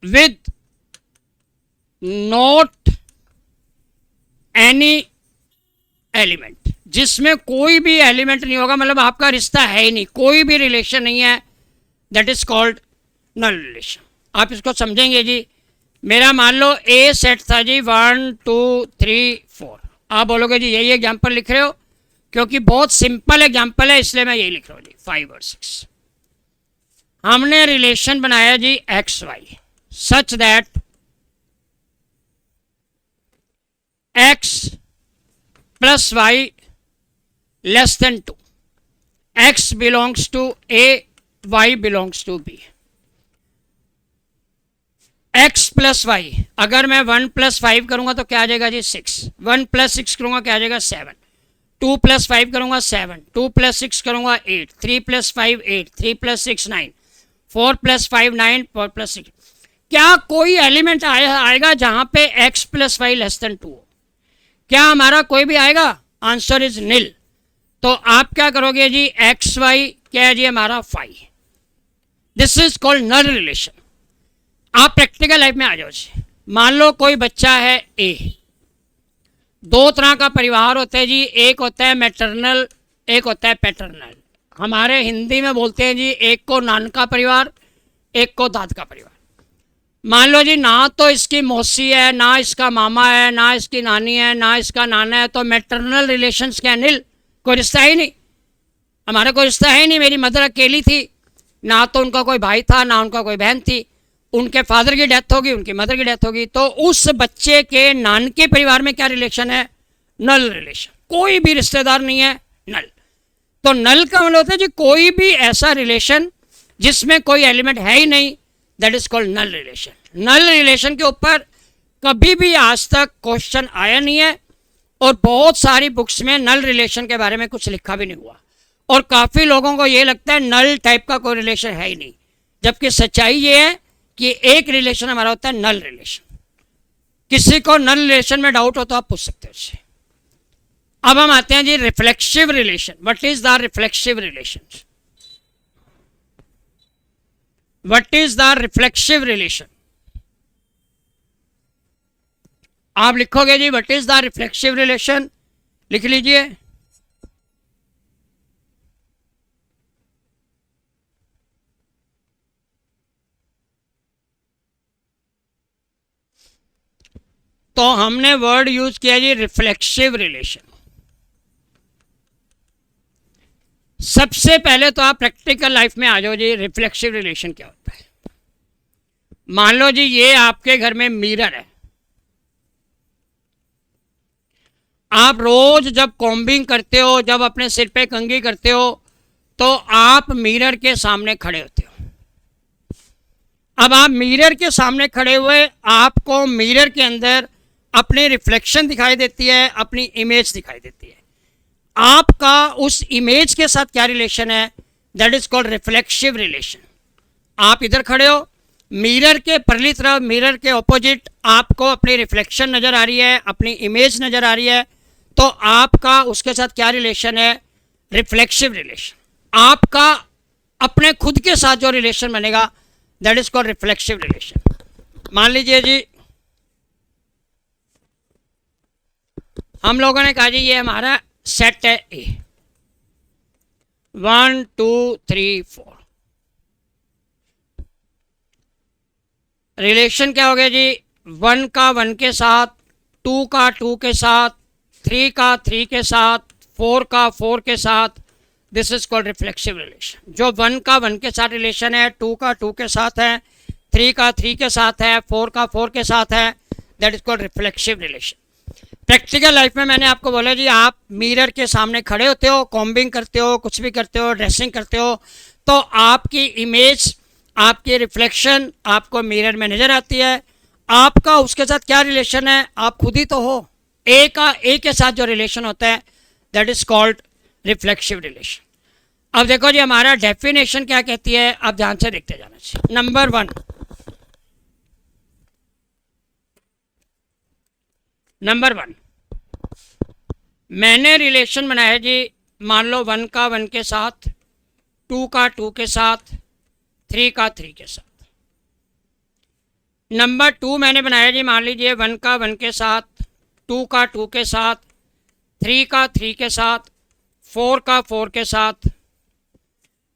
विद नॉट एनी एलिमेंट, जिसमें कोई भी एलिमेंट नहीं होगा, मतलब आपका रिश्ता है ही नहीं, कोई भी रिलेशन नहीं है, that is called null relation. आप इसको समझेंगे जी। मेरा मान लो ए सेट था जी 1 2 3 4। आप बोलोगे जी यही एग्जाम्पल लिख रहे हो, क्योंकि बहुत सिंपल एग्जाम्पल है इसलिए मैं यही लिख रहा हूँ जी 5 और 6। हमने रिलेशन बनाया जी x y such that x plus y less than 2, x belongs to A, Y belongs to B. X plus y, अगर मैं 1 + 5 करूंगा तो क्या आ जाएगा जी 6, 1 + 6 करूंगा क्या आ जाएगा 7, 2 + 5 करूंगा 7, 2 + 6 करूंगा 8, 3 + 5 8, 3 + 6 9, 4 + 5 9, 4 + 6। क्या कोई एलिमेंट आएगा जहां पे x + y लेस देन 2 हो? क्या हमारा कोई भी आएगा? आंसर इज नील। तो आप क्या करोगे जी, एक्स वाई क्या है जी हमारा phi. This is called null relation. आप प्रैक्टिकल लाइफ में आ जाओ जी। मान लो कोई बच्चा है ए, 2 तरह का परिवार होता है जी, एक होता है मैटरनल, एक होता है पैटर्नल। हमारे हिंदी में बोलते हैं जी, एक को नान का परिवार, एक को दाद का परिवार। मान लो जी ना तो इसकी मौसी है, ना इसका मामा है, ना इसकी नानी है, ना इसका नाना है, तो मैटरनल रिलेशंस क्या नील, कोई रिश्ता ही नहीं, हमारा कोई रिश्ता है ही नहीं। मेरी मदर अकेली थी, ना तो उनका कोई भाई था, ना उनका कोई बहन थी, उनके फादर की डेथ होगी, उनकी मदर की डेथ होगी, तो उस बच्चे के नान के परिवार में क्या रिलेशन है, नल रिलेशन, कोई भी रिश्तेदार नहीं है, नल। तो नल का मतलब होता है जी कोई भी ऐसा रिलेशन जिसमें कोई एलिमेंट है ही नहीं, that is called null relation. Null relation के ऊपर कभी भी आज तक क्वेश्चन आया नहीं है और बहुत सारी बुक्स में नल रिलेशन के बारे में कुछ लिखा भी नहीं हुआ, और काफ़ी लोगों को ये लगता है नल टाइप का कोई रिलेशन है ही नहीं, जबकि सच्चाई ये है कि एक रिलेशन हमारा होता है नल रिलेशन। किसी को नल रिलेशन में डाउट हो तो आप पूछ सकते हो उससे। अब हम आते हैं जी reflexive relation. What is the reflexive relation? What is the reflexive relation? आप लिखोगे जी what is the reflexive relation, लिख लीजिए। तो हमने वर्ड यूज किया जी रिफ्लेक्सिव रिलेशन। सबसे पहले तो आप प्रैक्टिकल लाइफ में आ जाओ जी, रिफ्लेक्सिव रिलेशन क्या होता है। मान लो जी ये आपके घर में मिरर है, आप रोज जब कॉम्बिंग करते हो, जब अपने सिर पे कंघी करते हो, तो आप मिरर के सामने खड़े होते हो। अब आप मिरर के सामने खड़े हुए आपको मिरर के अंदर अपनी रिफ्लेक्शन दिखाई देती है, अपनी इमेज दिखाई देती है। आपका उस इमेज के साथ क्या रिलेशन है, that is called reflexive relation. आप इधर खड़े हो, मिरर के परली तरफ, मिरर के ऑपोजिट आपको अपनी रिफ्लेक्शन नज़र आ रही है, अपनी इमेज नज़र आ रही है, तो आपका उसके साथ क्या रिलेशन है, रिफ्लेक्सिव रिलेशन। आपका अपने खुद के साथ जो रिलेशन बनेगा that is called reflexive relation. मान लीजिए जी हम लोगों ने कहा जी ये हमारा सेट है ए, 1 2 3 4। रिलेशन क्या हो गया जी, 1 का 1 के साथ, 2 का 2 के साथ, 3 का 3 के साथ, 4 का 4 के साथ। This is called reflexive relation. जो 1 का 1 के साथ रिलेशन है, 2 का 2 के साथ है, 3 का 3 के साथ है, 4 का 4 के साथ है, that is called reflexive relation. Practical life में मैंने आपको बोला जी आप मिरर के सामने खड़े होते हो, कॉम्बिंग करते हो, कुछ भी करते हो, ड्रेसिंग करते हो, तो आपकी इमेज, आपकी रिफ्लेक्शन आपको मिरर में नज़र आती है। आपका उसके साथ क्या रिलेशन है, आप खुद ही तो हो। ए का ए के साथ जो रिलेशन होता है that is called reflexive relation. अब देखो जी हमारा डेफिनेशन क्या कहती है, आप ध्यान से देखते जाना चाहिए। नंबर 1, नंबर 1 मैंने रिलेशन बनाया जी, मान लो 1 का 1 के साथ, 2 का 2 के साथ, 3 का 3 के साथ। नंबर 2 मैंने बनाया जी, मान लीजिए 1 का 1 के साथ, 2 का 2 के साथ, 3 का 3 के साथ, 4 का 4 के साथ।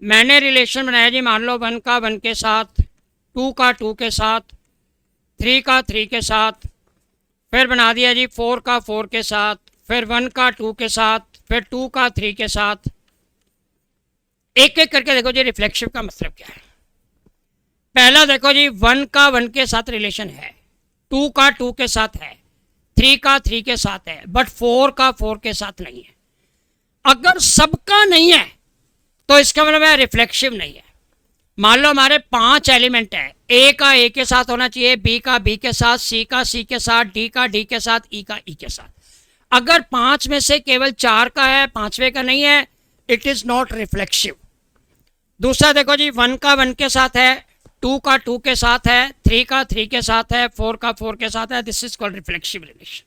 मैंने रिलेशन बनाया जी, मान लो 1 का 1 के साथ, 2 का 2 के साथ, 3 का 3 के साथ, फिर बना दिया जी 4 का 4 के साथ, फिर 1 का 2 के साथ, फिर 2 का 3 के साथ। एक एक करके देखो जी रिफ्लेक्सिव का मतलब क्या है। पहला देखो जी 1 का 1 के साथ रिलेशन है, 2 का 2 के साथ है, 3 का 3 के साथ है, बट 4 का 4 के साथ नहीं है। अगर सबका नहीं है तो इसका मतलब है रिफ्लेक्सिव नहीं है। मान लो हमारे 5 एलिमेंट है, ए का ए के साथ होना चाहिए, बी का बी के साथ, सी का सी के साथ, डी का डी के साथ, ई का ई के साथ। अगर 5 में से केवल 4 का है, 5वें का नहीं है, इट इज नॉट रिफ्लेक्सिव। दूसरा देखो जी 1 का 1 के साथ है, 2 का 2 के साथ है, 3 का 3 के साथ है, 4 का 4 के साथ है, this is called reflexive relation.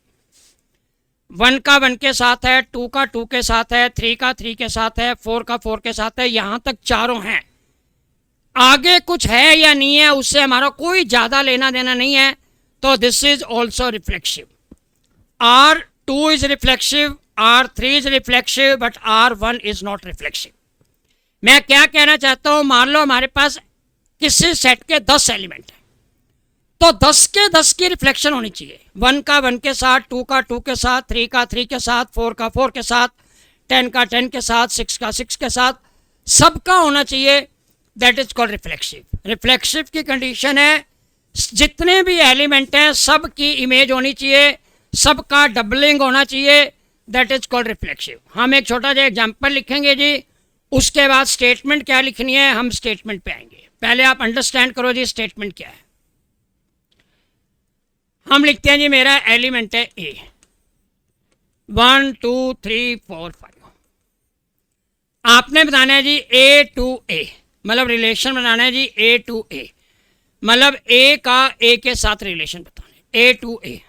1 का 1 के साथ है, 2 का 2 के साथ है, 3 का 3 के साथ है, 4 का 4 के साथ है, यहां तक चारों हैं। आगे कुछ है या नहीं है उससे हमारा कोई ज़्यादा लेना देना नहीं है, तो this is also reflexive. R2 is reflexive, R3 is reflexive, but R1 is not reflexive. मैं क्या कहना चाहता हूं, मान लो हमारे पास किसी सेट के 10 एलिमेंट हैं, तो 10 के 10 की रिफ्लेक्शन होनी चाहिए। 1 का 1 के साथ, 2 का 2 के साथ, 3 का 3 के साथ, 4 का 4 के साथ, 10 का 10 के साथ, 6 का 6 के साथ, सबका होना चाहिए, that is called reflexive. Reflexive की कंडीशन है जितने भी एलिमेंट हैं सब की इमेज होनी चाहिए, सबका डबलिंग होना चाहिए, दैट इज कॉल्ड रिफ्लेक्सिव। हम एक छोटा सा एग्जांपल लिखेंगे जी, उसके बाद स्टेटमेंट क्या लिखनी है, हम स्टेटमेंट पे आएंगे। पहले आप अंडरस्टैंड करो जी स्टेटमेंट क्या है। हम लिखते हैं जी मेरा एलिमेंट है ए, 1 2 3 4 5। आपने बताना है जी ए टू ए, मतलब रिलेशन बनाना है जी ए टू ए, मतलब ए का ए के साथ रिलेशन बताना है, ए टू ए।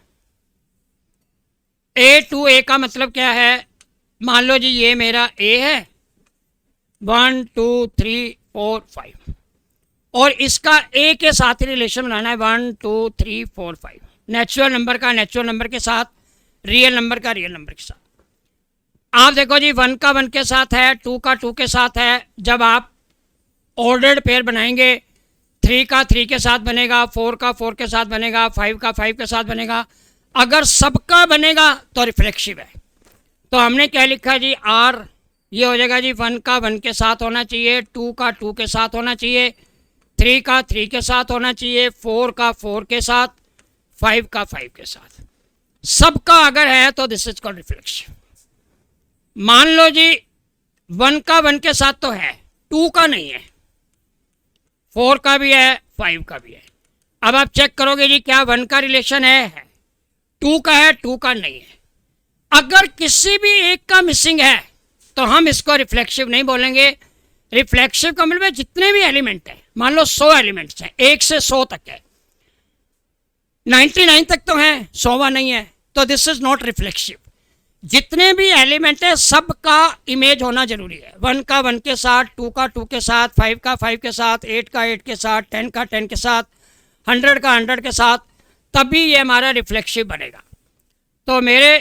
ए टू ए का मतलब क्या है, मान लो जी ये मेरा ए है 1 2 3 4 5, और इसका ए के साथ ही रिलेशन बनाना है 1 2 3 4 5। नेचुरल नंबर का नेचुरल नंबर के साथ, रियल नंबर का रियल नंबर के साथ। आप देखो जी 1 का 1 के साथ है, 2 का 2 के साथ है। जब आप ऑर्डर्ड पेयर बनाएंगे 3 का 3 के साथ बनेगा, 4 का 4 के साथ बनेगा, 5 का 5 के साथ बनेगा। अगर सबका बनेगा तो रिफ्लेक्सिव है। तो हमने क्या लिखा जी आर, ये हो जाएगा जी 1 का 1 के साथ होना चाहिए, 2 का 2 के साथ होना चाहिए, 3 का 3 के साथ होना चाहिए, 4 का 4 के साथ, 5 का 5 के साथ। सबका अगर है तो दिस इज कॉल्ड रिफ्लेक्सिव। मान लो जी 1 का 1 के साथ तो है, 2 का नहीं है, 4 का भी है, 5 का भी है। अब आप चेक करोगे जी क्या 1 का रिलेशन है, 2 का है, 2 का नहीं है। अगर किसी भी एक का मिसिंग है तो हम इसको रिफ्लेक्सिव नहीं बोलेंगे। रिफ्लेक्सिव का मतलब जितने भी एलिमेंट है, मान लो 100 एलिमेंट्स हैं, 1 से 100 तक है, 99 तक तो है, 100वां नहीं है, तो दिस इज नॉट रिफ्लेक्सिव। जितने भी एलिमेंट है सबका इमेज होना जरूरी है। 1 का 1 के साथ, 2 का 2 के साथ, 5 का 5 के साथ, 8 का 8 के साथ, 10 का 10 के साथ, 100 का 100 के साथ, तभी ये हमारा रिफ्लेक्सिव बनेगा। तो मेरे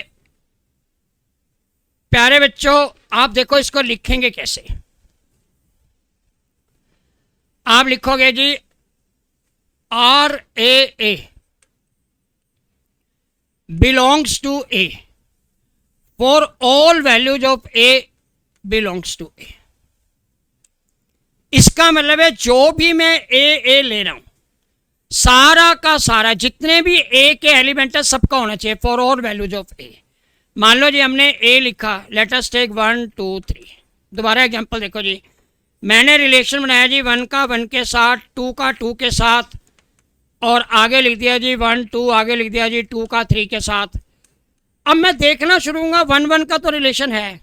प्यारे बच्चों, आप देखो इसको लिखेंगे कैसे। आप लिखोगे जी R A belongs to A for all values of A belongs to A. इसका मतलब है जो भी मैं ए ले रहा हूं, सारा का सारा जितने भी ए के एलिमेंट है सबका होना चाहिए फॉर ऑल वैल्यूज ऑफ ए। मान लो जी हमने ए लिखा, लेट अस टेक 1 2 3। दोबारा एग्जांपल देखो जी, मैंने रिलेशन बनाया जी 1 का 1 के साथ, 2 का 2 के साथ, और आगे लिख दिया जी 1 2, आगे लिख दिया जी 2 का 3 के साथ। अब मैं देखना शुरू होऊंगा 1 1 का तो रिलेशन है,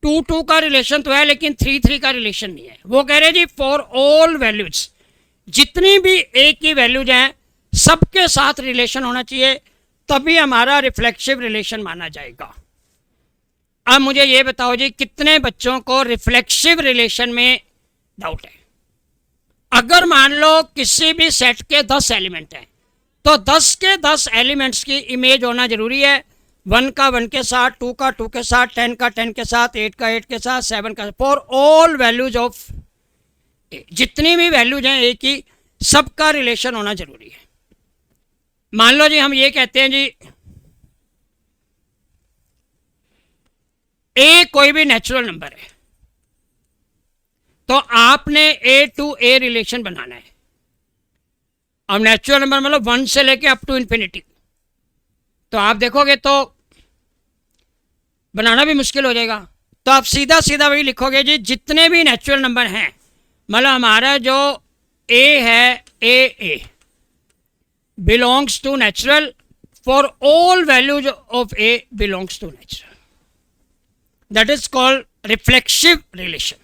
2 2 का रिलेशन तो है, लेकिन 3 3 का रिलेशन नहीं है। वो कह रहे जी फॉर ऑल वैल्यूज, जितनी भी ए की वैल्यूज हैं सबके साथ रिलेशन होना चाहिए, तभी हमारा रिफ्लेक्सिव रिलेशन माना जाएगा। अब मुझे ये बताओ जी कितने बच्चों को रिफ्लेक्सिव रिलेशन में डाउट है। अगर मान लो किसी भी सेट के 10 एलिमेंट हैं तो 10 के 10 एलिमेंट्स की इमेज होना जरूरी है। 1 का 1 के साथ, 2 का 2 के साथ, 10 का 10 के साथ, 8 का 8 के साथ, 7 का, फॉर ऑल वैल्यूज ऑफ ए, जितनी भी वैल्यूज हैं ए की सबका रिलेशन होना जरूरी है। मान लो जी हम ये कहते हैं जी ए कोई भी नेचुरल नंबर है, तो आपने ए टू ए रिलेशन बनाना है। अब नेचुरल नंबर मतलब 1 से लेके अप टू इन्फिनिटी, तो आप देखोगे तो बनाना भी मुश्किल हो जाएगा। तो आप सीधा सीधा वही लिखोगे जी जितने भी नेचुरल नंबर हैं, मतलब हमारा जो ए है A belongs to natural for all values of A belongs to natural, that is called reflexive relation.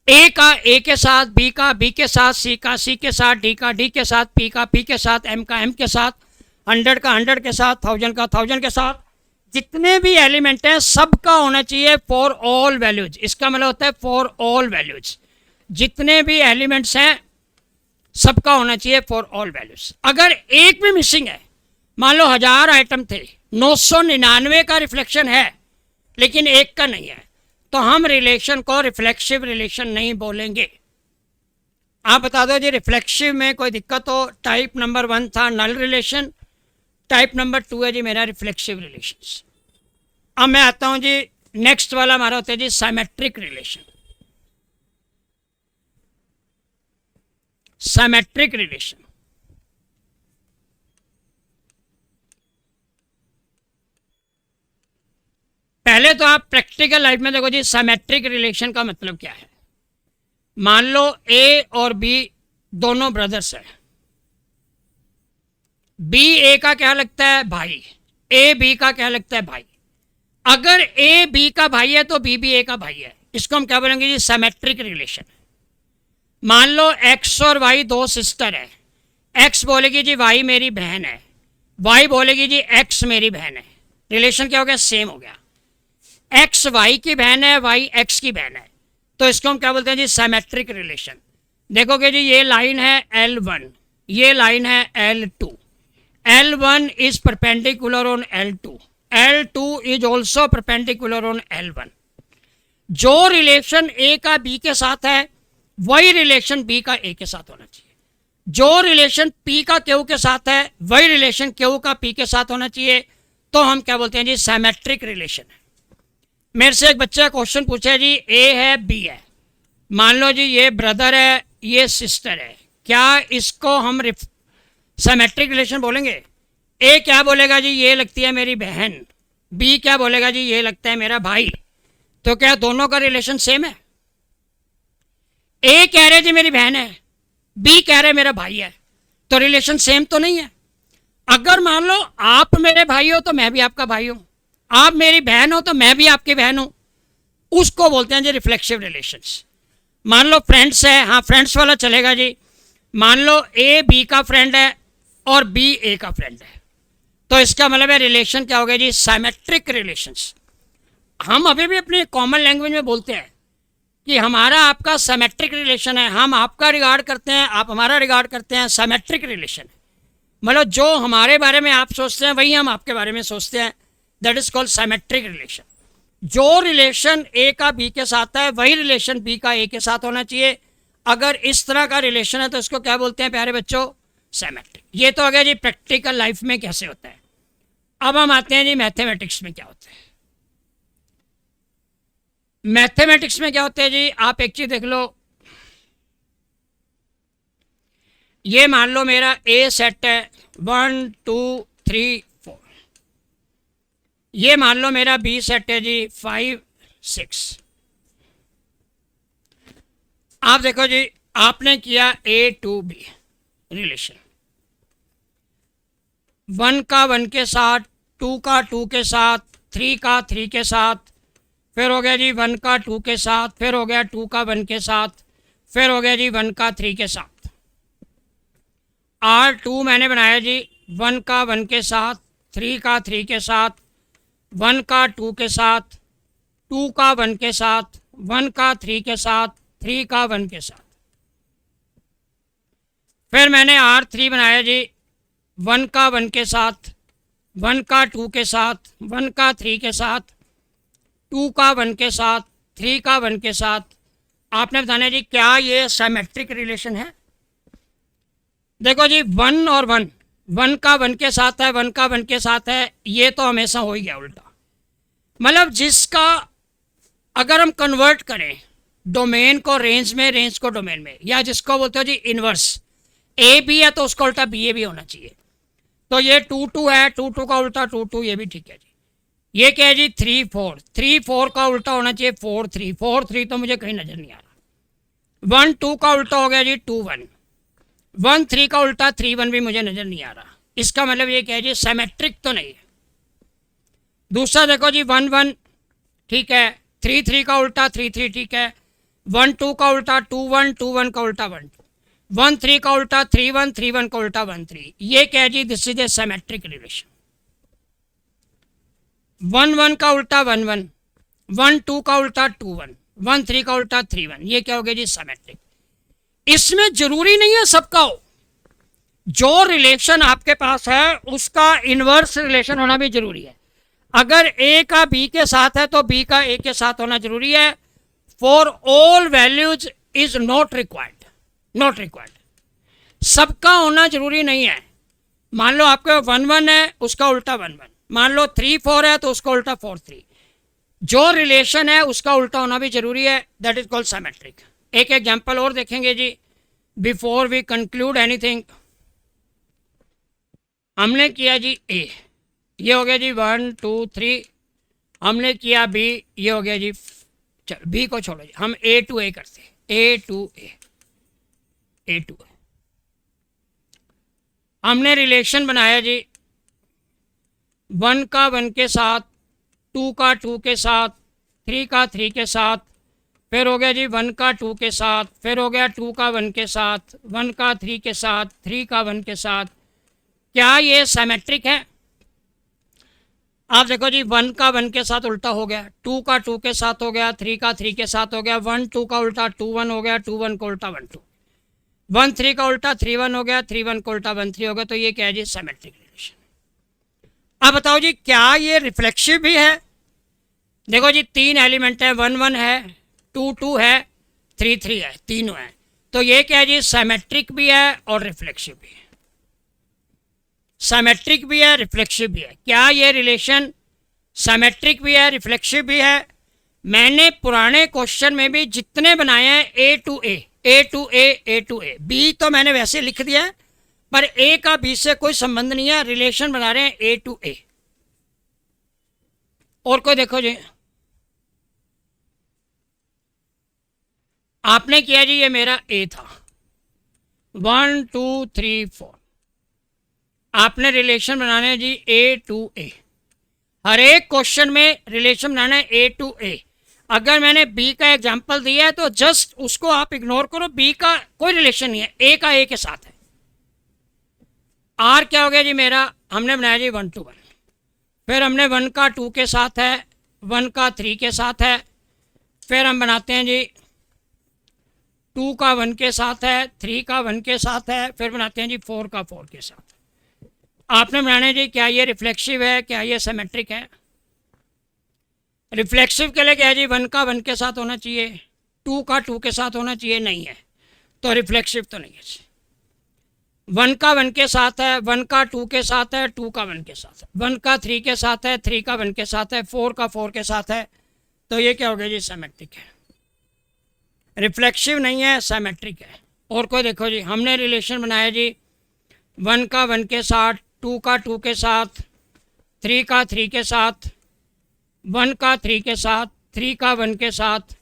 A का ए के साथ, बी का बी के साथ, सी का सी के साथ, डी का डी के साथ, पी का पी के साथ, एम का एम के साथ, 100 का 100 के साथ, 1000 का 1000 के साथ, जितने भी एलिमेंट हैं सबका होना चाहिए फॉर ऑल वैल्यूज। इसका मतलब होता है फॉर ऑल वैल्यूज, जितने भी एलिमेंट्स हैं सबका होना चाहिए फॉर ऑल वैल्यूज। अगर एक भी मिसिंग है, मान लो 1000 आइटम थे, 999 का रिफ्लेक्शन है लेकिन एक का नहीं है, तो हम रिलेशन को रिफ्लेक्सिव रिलेशन नहीं बोलेंगे। आप बता दो जी रिफ्लेक्सिव में कोई दिक्कत हो। टाइप नंबर 1 था नल रिलेशन, टाइप नंबर 2 है जी मेरा रिफ्लेक्सिव रिलेशन। अब मैं आता हूं जी नेक्स्ट वाला हमारा होता है जी साइमेट्रिक रिलेशन। साइमेट्रिक रिलेशन पहले पहले तो आप प्रैक्टिकल लाइफ में देखो जी, सिमेट्रिक रिलेशन का मतलब क्या है। मान लो ए और बी दोनों ब्रदर्स हैं। बी ए का क्या लगता है, भाई। ए बी का क्या लगता है, भाई। अगर ए बी का भाई है तो बी भी ए का भाई है। इसको हम क्या बोलेंगे जी, सिमेट्रिक रिलेशन। मान लो एक्स और वाई दो सिस्टर है। एक्स बोलेगी जी वाई मेरी बहन है, वाई बोलेगी जी एक्स मेरी बहन है। रिलेशन क्या हो गया, सेम हो गया। एक्स वाई की बहन है, वाई एक्स की बहन है, तो इसको हम क्या बोलते हैं जी, सिमेट्रिक रिलेशन। देखोगे जी, ये लाइन है L1, ये लाइन है L2। L1 is perpendicular on L2, L2 is also perpendicular on L1। जो रिलेशन ए का बी के साथ है वही रिलेशन बी का ए के साथ होना चाहिए। जो रिलेशन पी का क्यू के साथ है वही रिलेशन क्यू का पी के साथ होना चाहिए। तो हम क्या बोलते हैं जी, सिमेट्रिक रिलेशन है। मेरे से एक बच्चा क्वेश्चन पूछा जी, ए है बी है, मान लो जी ये ब्रदर है ये सिस्टर है, क्या इसको हम सिमेट्रिक रिलेशन बोलेंगे। ए क्या बोलेगा जी, ये लगती है मेरी बहन। बी क्या बोलेगा जी, ये लगता है मेरा भाई। तो क्या दोनों का रिलेशन सेम है। ए कह रहे जी मेरी बहन है, बी कह रहे मेरा भाई है, तो रिलेशन सेम तो नहीं है। अगर मान लो आप मेरे भाई हो तो मैं भी आपका भाई हूं, आप मेरी बहन हो तो मैं भी आपकी बहन हूं, उसको बोलते हैं जी रिफ्लेक्सिव रिलेशंस। मान लो फ्रेंड्स है, हाँ फ्रेंड्स वाला चलेगा जी। मान लो ए बी का फ्रेंड है और बी ए का फ्रेंड है, तो इसका मतलब है रिलेशन क्या हो गया जी, सिमेट्रिक रिलेशंस। हम अभी भी अपने कॉमन लैंग्वेज में बोलते हैं कि हमारा आपका सिमेट्रिक रिलेशन है, हम आपका रिगार्ड करते हैं, आप हमारा रिगार्ड करते हैं, सिमेट्रिक रिलेशन है। मतलब जो हमारे बारे में आप सोचते हैं वही हम आपके बारे में सोचते हैं, that is called symmetric relation. जो रिलेशन ए का बी के साथ है वही रिलेशन बी का ए के साथ होना चाहिए। अगर इस तरह का रिलेशन है तो इसको क्या बोलते हैं प्यारे बच्चों, सिमेट्रिक। ये तो आ गया जी प्रैक्टिकल लाइफ में कैसे होता है। अब हम आते हैं जी मैथमेटिक्स में क्या होता है। मैथमेटिक्स में क्या होता है जी, आप एक चीज देख लो, ये मान लो मेरा ए सेट है 1 2 3 4, ये मान लो मेरा बी सेट है जी 5 6। आप देखो जी, आपने किया ए टू बी रिलेशन, 1 का 1 के साथ, 2 का 2 के साथ, 3 का 3 के साथ, फिर हो गया जी 1 का 2 के साथ, फिर हो गया 2 का 1 के साथ, फिर हो गया जी 1 का 3 के साथ। R2 मैंने बनाया जी 1 का 1 के साथ, 3 का 3 के साथ, 1 का 2 के साथ, 2 का 1 के साथ, 1 का 3 के साथ, 3 का 1 के साथ। फिर मैंने R3 बनाया जी 1 का 1 के साथ, 1 का 2 के साथ, 1 का 3 के साथ, 2 का 1 के साथ, 3 का 1 के साथ। आपने बताना जी क्या ये सिमेट्रिक रिलेशन है। देखो जी 1 और 1, 1 का 1 के साथ है, 1 का 1 के साथ है, ये तो हमेशा हो ही गया उल्टा। मतलब जिसका अगर हम कन्वर्ट करें डोमेन को रेंज में, रेंज को डोमेन में, या जिसको बोलते हो जी इनवर्स, ए बी है तो उसका उल्टा बी ए भी होना चाहिए। तो ये 2 2 है, 2 2 का उल्टा 2 2, ये भी ठीक है जी। ये क्या है जी 3 4, 3 4 का उल्टा होना चाहिए 4 3, 4 3 तो मुझे कहीं नजर नहीं आ रहा। 1 2 का उल्टा हो गया जी 2 1, 1 3 का उल्टा 3 1 भी मुझे नजर नहीं आ रहा। इसका मतलब ये क्या है जी, सिमेट्रिक तो नहीं है। दूसरा देखो जी 1 1 ठीक है, 3 3 का उल्टा 3 3 ठीक है, 1 2 का उल्टा 2 1, 2 1 का उल्टा 1 1 3 का उल्टा 3 1, 3 1 का उल्टा 1 3। ये क्या है जी, this is a symmetric relation. 1 1 का उल्टा 1 1, 1 2 का उल्टा 2 1, 1 3 का उल्टा 3 1, ये क्या हो गया जी सिमेट्रिक। इसमें जरूरी नहीं है सबका हो, जो रिलेशन आपके पास है उसका इनवर्स रिलेशन होना भी जरूरी है। अगर ए का बी के साथ है तो बी का ए के साथ होना जरूरी है। For all values is not required, not required. सबका होना जरूरी नहीं है। मान लो आपके 1 1 है उसका उल्टा 1 1, मान लो 3 4 है तो उसका उल्टा 4 3। जो रिलेशन है उसका उल्टा होना भी जरूरी है, दैट इज कॉल्ड सिमेट्रिक। एक एग्जाम्पल और देखेंगे जी बिफोर वी कंक्लूड एनीथिंग। हमने किया जी ए, ये हो गया जी 1 2 3, हमने किया बी, ये हो गया जी। चलो बी को छोड़ो जी, हम ए टू ए करते हैं, A to A, A to ए। हमने रिलेशन बनाया जी 1 का 1 के साथ, 2 का 2 के साथ, 3 का 3 के साथ, फिर हो गया जी 1 का 2 के साथ, फिर हो गया 2 का 1 के साथ, 1 का 3 के साथ, 3 का 1 के साथ। क्या ये सिमेट्रिक है? आप देखो जी 1 का 1 के साथ उल्टा हो गया, 2 का 2 के साथ हो गया, 3 का 3 के साथ हो गया, 1 2 का उल्टा 2 1 हो गया, 2 1 का उल्टा 1 2, 1 3 का उल्टा 3 1 हो गया, 3 1 का उल्टा 1 3 हो गया। तो ये क्या है जी? Symmetric relation. अब बताओ जी क्या ये रिफ्लेक्सिव भी है? देखो जी 3 एलिमेंट है, 1 1 है, 2 2 है, 3 3 है, तीनों है। तो ये क्या है जी? सिमेट्रिक भी है और रिफ्लेक्सिव भी है। सिमेट्रिक भी है, रिफ्लेक्सिव भी है। क्या ये रिलेशन सिमेट्रिक भी है, रिफ्लेक्सिव भी है? मैंने पुराने क्वेश्चन में भी जितने बनाए हैं A to A, A to A, A to A, B तो मैंने वैसे लिख दिया है, पर ए का बी से कोई संबंध नहीं है, रिलेशन बना रहे हैं ए टू ए। और कोई देखो जी, आपने किया जी ये मेरा ए था, 1 2 3 4, आपने रिलेशन बनाना है जी ए टू ए। हर एक क्वेश्चन में रिलेशन बनाना है ए टू ए। अगर मैंने बी का एग्जांपल दिया है तो जस्ट उसको आप इग्नोर करो, बी का कोई रिलेशन नहीं है, ए का ए के साथ है। आर क्या हो गया जी मेरा? हमने बनाया जी 1 to 1, फिर हमने 1 का 2 के साथ है, 1 का 3 के साथ है, फिर हम बनाते हैं जी 2 का 1 के साथ है, 3 का 1 के साथ है, फिर बनाते हैं जी 4 का 4 के साथ। आपने बनाना है जी क्या ये रिफ्लेक्सिव है, क्या ये सिमेट्रिक है? रिफ्लेक्सिव के लिए क्या है जी? 1 का 1 के साथ होना चाहिए, 2 का 2 के साथ होना चाहिए, नहीं है तो रिफ्लेक्सिव तो नहीं है। 1 का 1 के साथ है, 1 का 2 के साथ है, 2 का 1 के साथ है, 1 का 3 के साथ है, 3 का 1 के साथ है, 4 का 4 के साथ है, तो ये क्या हो गया जी? सिमेट्रिक है। रिफ्लेक्सिव नहीं है, सिमेट्रिक है। और कोई देखो जी, हमने रिलेशन बनाया जी 1 का 1 के साथ, 2 का 2 के साथ, 3 का 3 के साथ, 1 का 3 के साथ, 3 का 1 के साथ,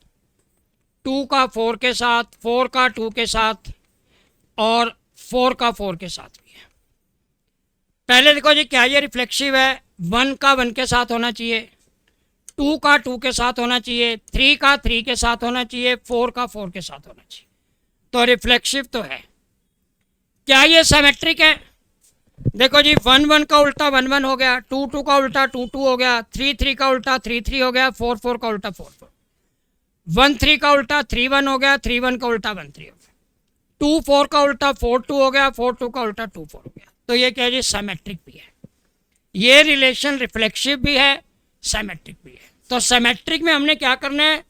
2 का 4 के साथ, 4 का 2 के साथ और 4 का 4 के साथ भी है। पहले देखो जी क्या ये रिफ्लेक्सिव है? 1 का 1 के साथ होना चाहिए, 2 का 2 के साथ होना चाहिए, 3 का 3 के साथ होना चाहिए, 4 का 4 के साथ होना चाहिए, तो रिफ्लेक्सिव तो है। क्या ये सिमेट्रिक है? देखो जी 1 1 का उल्टा 1 1 हो गया, 2 2 का उल्टा 2 2 हो गया, 3 3 का उल्टा 3 3 हो गया, 4 4 का उल्टा 4 4, 1 3 का उल्टा 3 1 हो गया, 3 1 का उल्टा 1 3 हो गया, 2 4 का उल्टा 4 2 हो गया, 4 2 का उल्टा 2 4 हो गया। तो ये क्या है जी? सिमेट्रिक भी है। ये रिलेशन रिफ्लेक्सिव भी है, सिमेट्रिक भी है। तो सिमेट्रिक में हमने क्या करना है?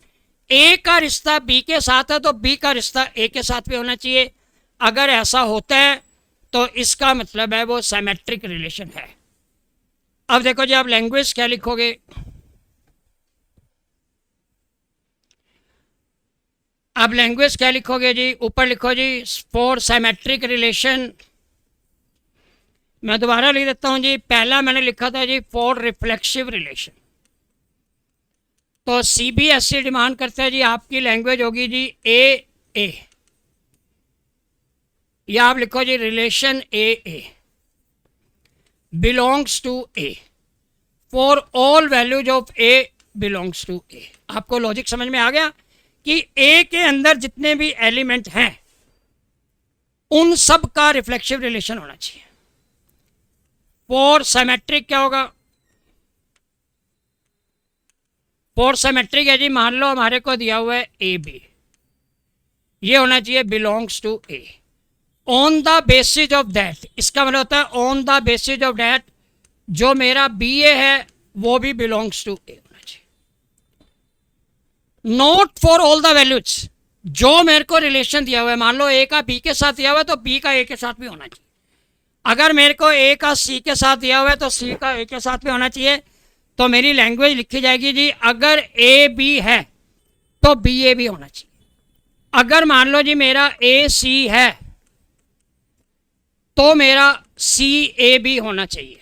ए का रिश्ता बी के साथ है तो बी का रिश्ता ए के साथ भी होना चाहिए। अगर ऐसा होता है तो इसका मतलब है वो सिमेट्रिक रिलेशन है। अब देखो जी आप लैंग्वेज क्या लिखोगे? अब लैंग्वेज क्या लिखोगे जी? ऊपर लिखो जी फॉर सिमेट्रिक रिलेशन। मैं दोबारा लिख देता हूं जी, पहला मैंने लिखा था जी फॉर रिफ्लेक्सिव रिलेशन। तो सीबीएसई डिमांड करता है जी आपकी लैंग्वेज होगी जी ए, या आप लिखो जी relation A belongs to A for all values of A belongs to A. आपको लॉजिक समझ में आ गया कि ए के अंदर जितने भी एलिमेंट हैं उन सब का रिफ्लेक्सिव रिलेशन होना चाहिए। फॉर सिमेट्रिक क्या होगा? फॉर सिमेट्रिक है जी, मान लो हमारे को दिया हुआ है ए बी, ये होना चाहिए belongs to A on the basis of that. इसका मतलब होता है on the basis of that जो मेरा बी ए है वो भी बिलोंग्स टू ए होना चाहिए। Not for all the values, जो मेरे को रिलेशन दिया हुआ है, मान लो ए का बी के साथ दिया हुआ है तो बी का ए के साथ भी होना चाहिए। अगर मेरे को ए का सी के साथ दिया हुआ है तो सी का ए के साथ भी होना चाहिए। तो मेरी लैंग्वेज लिखी जाएगी जी अगर ए बी है तो बी ए भी होना चाहिए। अगर मान लो जी मेरा ए सी है तो मेरा सी ए भी होना चाहिए।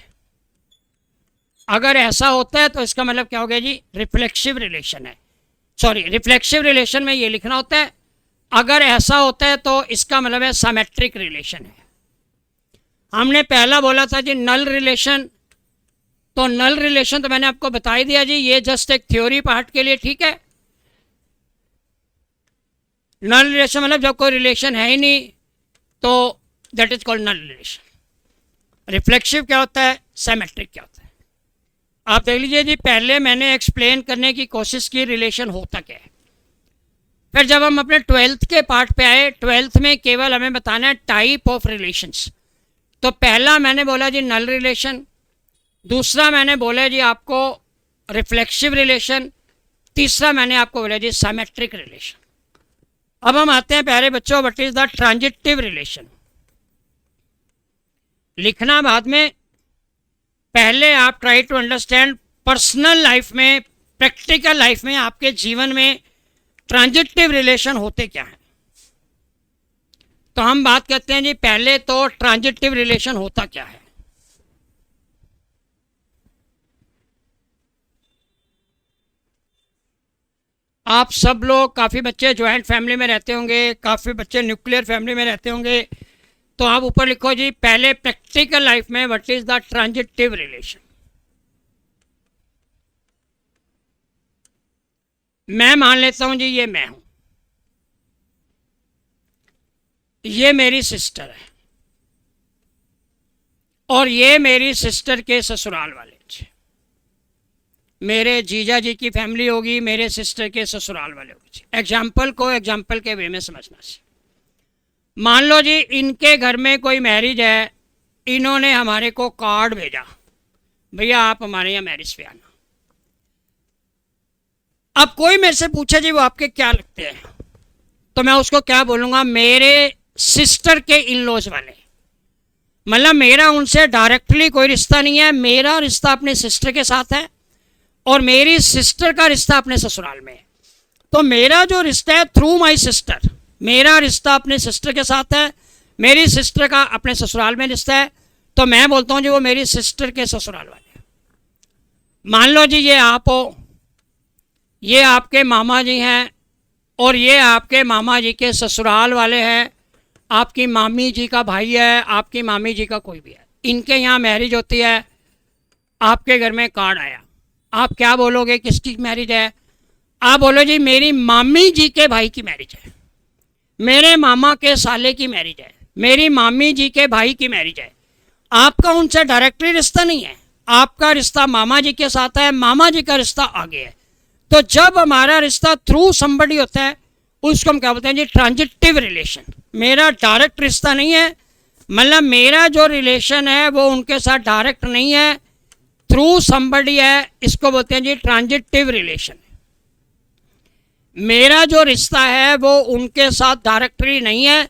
अगर ऐसा होता है तो इसका मतलब क्या हो गया जी, रिफ्लेक्सिव रिलेशन है। सॉरी, रिफ्लेक्सिव रिलेशन में ये लिखना होता है, अगर ऐसा होता है तो इसका मतलब है सिमेट्रिक रिलेशन है। हमने पहला बोला था जी नल रिलेशन, तो नल रिलेशन तो मैंने आपको बता ही दिया जी, ये जस्ट एक थ्योरी पार्ट के लिए, ठीक है। नल रिलेशन मतलब जब कोई रिलेशन है ही नहीं, तो that is called null relation. Reflexive क्या होता है, सिमेट्रिक क्या होता है। आप देख लीजिए जी, पहले मैंने एक्सप्लेन करने की कोशिश की रिलेशन होता क्या है, फिर जब हम अपने 12th के पार्ट पे आए, 12th में केवल हमें बताना है टाइप ऑफ रिलेशंस। तो पहला मैंने बोला जी नल रिलेशन, दूसरा मैंने बोला जी आपको रिफ्लेक्सिव रिलेशन, तीसरा मैंने आपको बोला जी सिमेट्रिक रिलेशन। अब हम आते हैं प्यारे बच्चों, what is the transitive relation. लिखना बाद में, पहले आप try to understand personal life में, प्रैक्टिकल लाइफ में, आपके जीवन में ट्रांजिटिव रिलेशन होते क्या हैं। तो हम बात करते हैं जी पहले तो ट्रांजिटिव रिलेशन होता क्या है। आप सब लोग, काफ़ी बच्चे ज्वाइंट फैमिली में रहते होंगे, काफ़ी बच्चे न्यूक्लियर फैमिली में रहते होंगे, तो आप ऊपर लिखो जी पहले प्रैक्टिकल लाइफ में what is the transitive relation. मैं मान लेता हूं जी ये मैं हूं, ये मेरी सिस्टर है, और ये मेरी सिस्टर के ससुराल वाले, मेरे जीजा जी की फैमिली होगी, मेरे सिस्टर के ससुराल वाले होगी। एग्जाम्पल को एग्जाम्पल के वे में समझना से, मान लो जी इनके घर में कोई मैरिज है, इन्होंने हमारे को कार्ड भेजा, भैया आप हमारे यहाँ मैरिज पे आना। अब कोई मेरे से पूछे जी वो आपके क्या लगते हैं, तो मैं उसको क्या बोलूँगा, मेरे सिस्टर के इन लॉज वाले। मतलब मेरा उनसे डायरेक्टली कोई रिश्ता नहीं है, मेरा रिश्ता अपने सिस्टर के साथ है और मेरी सिस्टर का रिश्ता अपने ससुराल में है। तो मेरा जो रिश्ता है थ्रू माई सिस्टर, मेरा रिश्ता अपने सिस्टर के साथ है, मेरी सिस्टर का अपने ससुराल में रिश्ता है, तो मैं बोलता हूँ जी वो मेरी सिस्टर के ससुराल वाले। मान लो जी ये आप हो, ये आपके मामा जी हैं और ये आपके मामा जी के ससुराल वाले हैं, आपकी मामी जी का भाई है, आपकी मामी जी का कोई भी है, इनके यहाँ मैरिज होती है, आपके घर में कार्ड आया, आप क्या बोलोगे, किसकी मैरिज है? आप बोलो जी मेरी मामी जी के भाई की मैरिज है, मेरे मामा के साले की मैरिज है, मेरी मामी जी के भाई की मैरिज है। आपका उनसे डायरेक्टली रिश्ता नहीं है, आपका रिश्ता मामा जी के साथ है, मामा जी का रिश्ता आगे है। तो जब हमारा रिश्ता थ्रू समबडी होता है उसको हम क्या बोलते हैं जी, ट्रांजिटिव रिलेशन। मेरा डायरेक्ट रिश्ता नहीं है, मतलब मेरा जो रिलेशन है वो उनके साथ डायरेक्ट नहीं है, थ्रू समबडी है, इसको बोलते हैं जी ट्रांजिटिव रिलेशन। मेरा जो रिश्ता है वो उनके साथ डायरेक्टली नहीं है,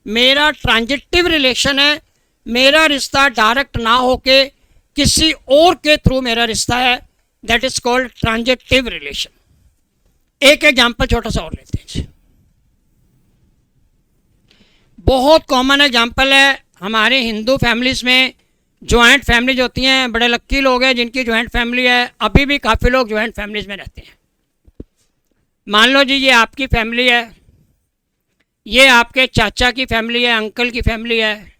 मेरा ट्रांजिटिव रिलेशन है, मेरा रिश्ता डायरेक्ट ना होके किसी और के थ्रू मेरा रिश्ता है, that is called transitive relation. एक एग्जांपल छोटा सा और लेते हैं, बहुत कॉमन एग्जांपल है हमारे हिंदू फैमिलीज में, ज्वाइंट फैमिलीज होती हैं, बड़े लक्की लोग हैं जिनकी ज्वाइंट फैमिली है, अभी भी काफ़ी लोग ज्वाइंट फैमिलीज में रहते हैं। मान लो जी ये आपकी फैमिली है, ये आपके चाचा की फैमिली है, अंकल की फैमिली है,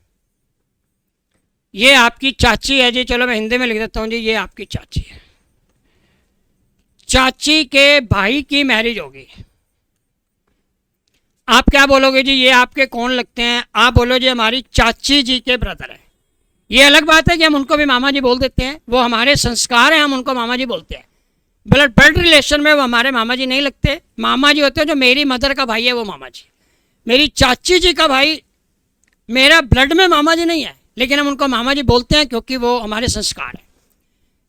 ये आपकी चाची है जी, चलो मैं हिंदी में लिख देता हूँ जी, ये आपकी चाची है, चाची के भाई की मैरिज होगी। आप क्या बोलोगे जी, ये आपके कौन लगते हैं? आप बोलो जी हमारी चाची जी के ब्रदर है। ये अलग बात है कि हम उनको भी मामा जी बोल देते हैं, वो हमारे संस्कार हैं, हम उनको मामा जी बोलते हैं। ब्लड रिलेशन में वो हमारे मामा जी नहीं लगते, मामा जी होते हैं, जो मेरी मदर का भाई है वो मामा जी। मेरी चाची जी का भाई मेरा ब्लड में मामा जी नहीं है, लेकिन हम उनको मामा जी बोलते हैं क्योंकि वो हमारे संस्कार है।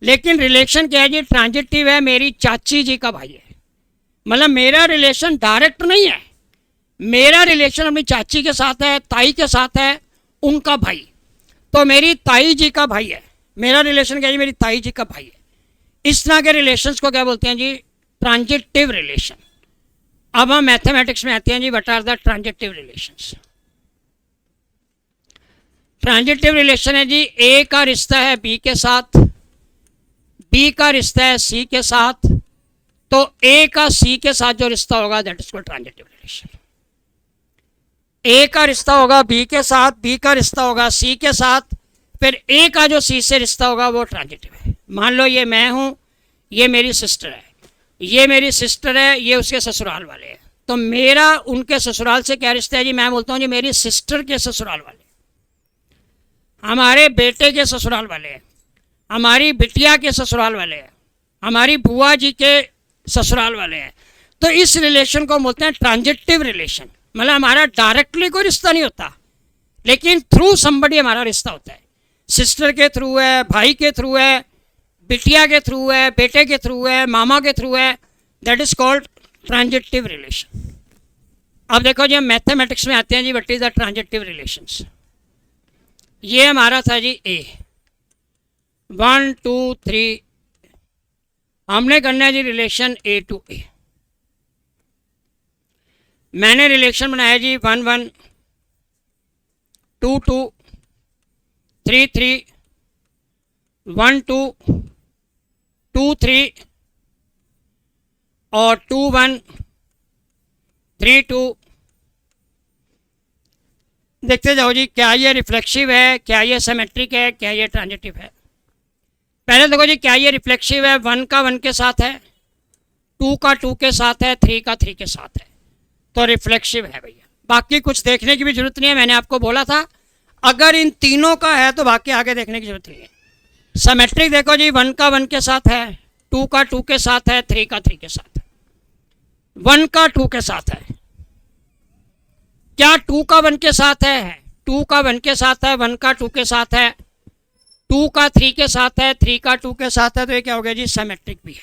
लेकिन रिलेशन क्या है जी, ट्रांजिटिव है, मेरी चाची जी का भाई है, मतलब मेरा रिलेशन डायरेक्ट नहीं है, मेरा रिलेशन अपनी चाची के साथ है, ताई के साथ है, उनका भाई, तो मेरी ताई जी का भाई है, मेरा रिलेशन क्या है जी, मेरी ताई जी का भाई है। इस तरह के रिलेशंस को क्या बोलते हैं जी, ट्रांजिटिव रिलेशन। अब हम मैथमेटिक्स में आते हैं जी, what are the transitive relations. Transitive relation है जी, ए का रिश्ता है बी के साथ, बी का रिश्ता है सी के साथ, तो ए का सी के साथ जो रिश्ता होगा that is called transitive relation. A का रिश्ता होगा बी के साथ, बी का रिश्ता होगा सी के साथ, फिर ए का जो सी से रिश्ता होगा वो ट्रांजिटिव है। मान लो ये मैं हूं, ये मेरी सिस्टर है, ये मेरी सिस्टर है, ये उसके ससुराल वाले हैं, तो मेरा उनके ससुराल से क्या रिश्ता है जी? मैं बोलता हूँ जी मेरी सिस्टर के ससुराल वाले, हमारे बेटे के ससुराल वाले हैं, हमारी बिटिया के ससुराल वाले हैं, हमारी बुआ जी के ससुराल वाले हैं। तो इस रिलेशन को बोलते हैं ट्रांजिटिव रिलेशन। मतलब हमारा डायरेक्टली कोई रिश्ता नहीं होता, लेकिन थ्रू समबडी हमारा रिश्ता होता है। सिस्टर के थ्रू है, भाई के थ्रू है, बिटिया के थ्रू है, बेटे के थ्रू है, मामा के थ्रू है, that is called transitive relation. अब देखो जी हम मैथमेटिक्स में आते हैं जी, what is the transitive relations. ये हमारा था जी ए, 1 2 3, हमने करना है जी रिलेशन ए टू ए। मैंने रिलेशन बनाया जी 1 1, 2 2, 3 3, 1 2, 2 3 और 2 1, 3 2। देखते जाओ जी, क्या ये रिफ्लेक्सिव है, क्या ये सिमेट्रिक है, क्या ये ट्रांजिटिव है। पहले देखो जी, क्या ये रिफ्लेक्सिव है? 1 का 1 के साथ है, 2 का 2 के साथ है, 3 का 3 के साथ है, तो रिफ्लेक्सिव है भैया। बाकी कुछ देखने की भी जरूरत नहीं है, मैंने आपको बोला था अगर इन तीनों का है तो बाकी आगे देखने की जरूरत नहीं है। सिमेट्रिक देखो जी, 1 का 1 के साथ है, 2 का 2 के साथ है, 3 का 3 के साथ है, 1 का 2 के साथ है। क्या 2 का 1 के साथ है? 2 का 1 के साथ है, 1 का 2 के साथ है, 2 का 3 के साथ है, 3 का 2 के साथ है, तो ये क्या हो गया जी? सिमेट्रिक भी है।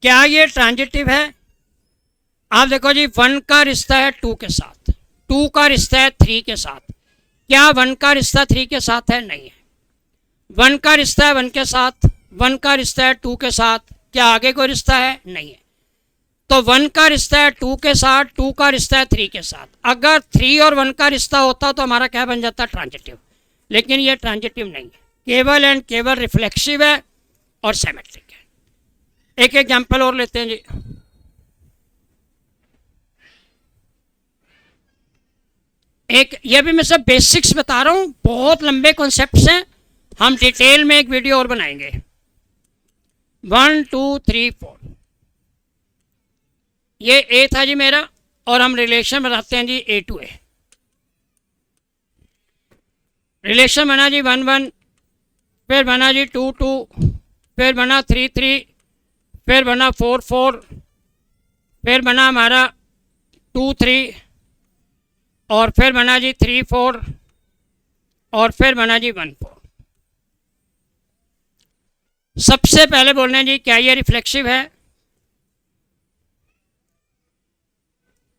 क्या ये ट्रांजिटिव है? आप देखो जी, 1 का रिश्ता है 2 के साथ, 2 का रिश्ता है 3 के साथ। क्या 1 का रिश्ता 3 के साथ है? नहीं है। 1 का रिश्ता है 1 के साथ, 1 का रिश्ता है 2 के साथ, क्या आगे कोई रिश्ता है? नहीं है। तो 1 का रिश्ता है 2 के साथ, 2 का रिश्ता है 3 के साथ। अगर 3 और 1 का रिश्ता होता तो हमारा क्या बन जाता? ट्रांजिटिव। लेकिन ये ट्रांजिटिव नहीं है, केवल एंड केवल रिफ्लेक्सिव है और सिमेट्रिक है। एक एग्जाम्पल और लेते हैं जी। एक ये भी मैं सब बेसिक्स बता रहा हूं, बहुत लंबे कॉन्सेप्ट्स हैं, हम डिटेल में एक वीडियो और बनाएंगे। 1 2 3 4, ये ए था जी मेरा, और हम रिलेशन बनाते हैं जी ए टू ए। रिलेशन बना जी 1 1, फिर बना जी 2 2, फिर बना 3 3, फिर बना 4 4, फिर बना हमारा 2 3, और फिर बना जी 3 4, और फिर बना जी 1 4। सबसे पहले बोलना है जी, क्या ये रिफ्लेक्सिव है?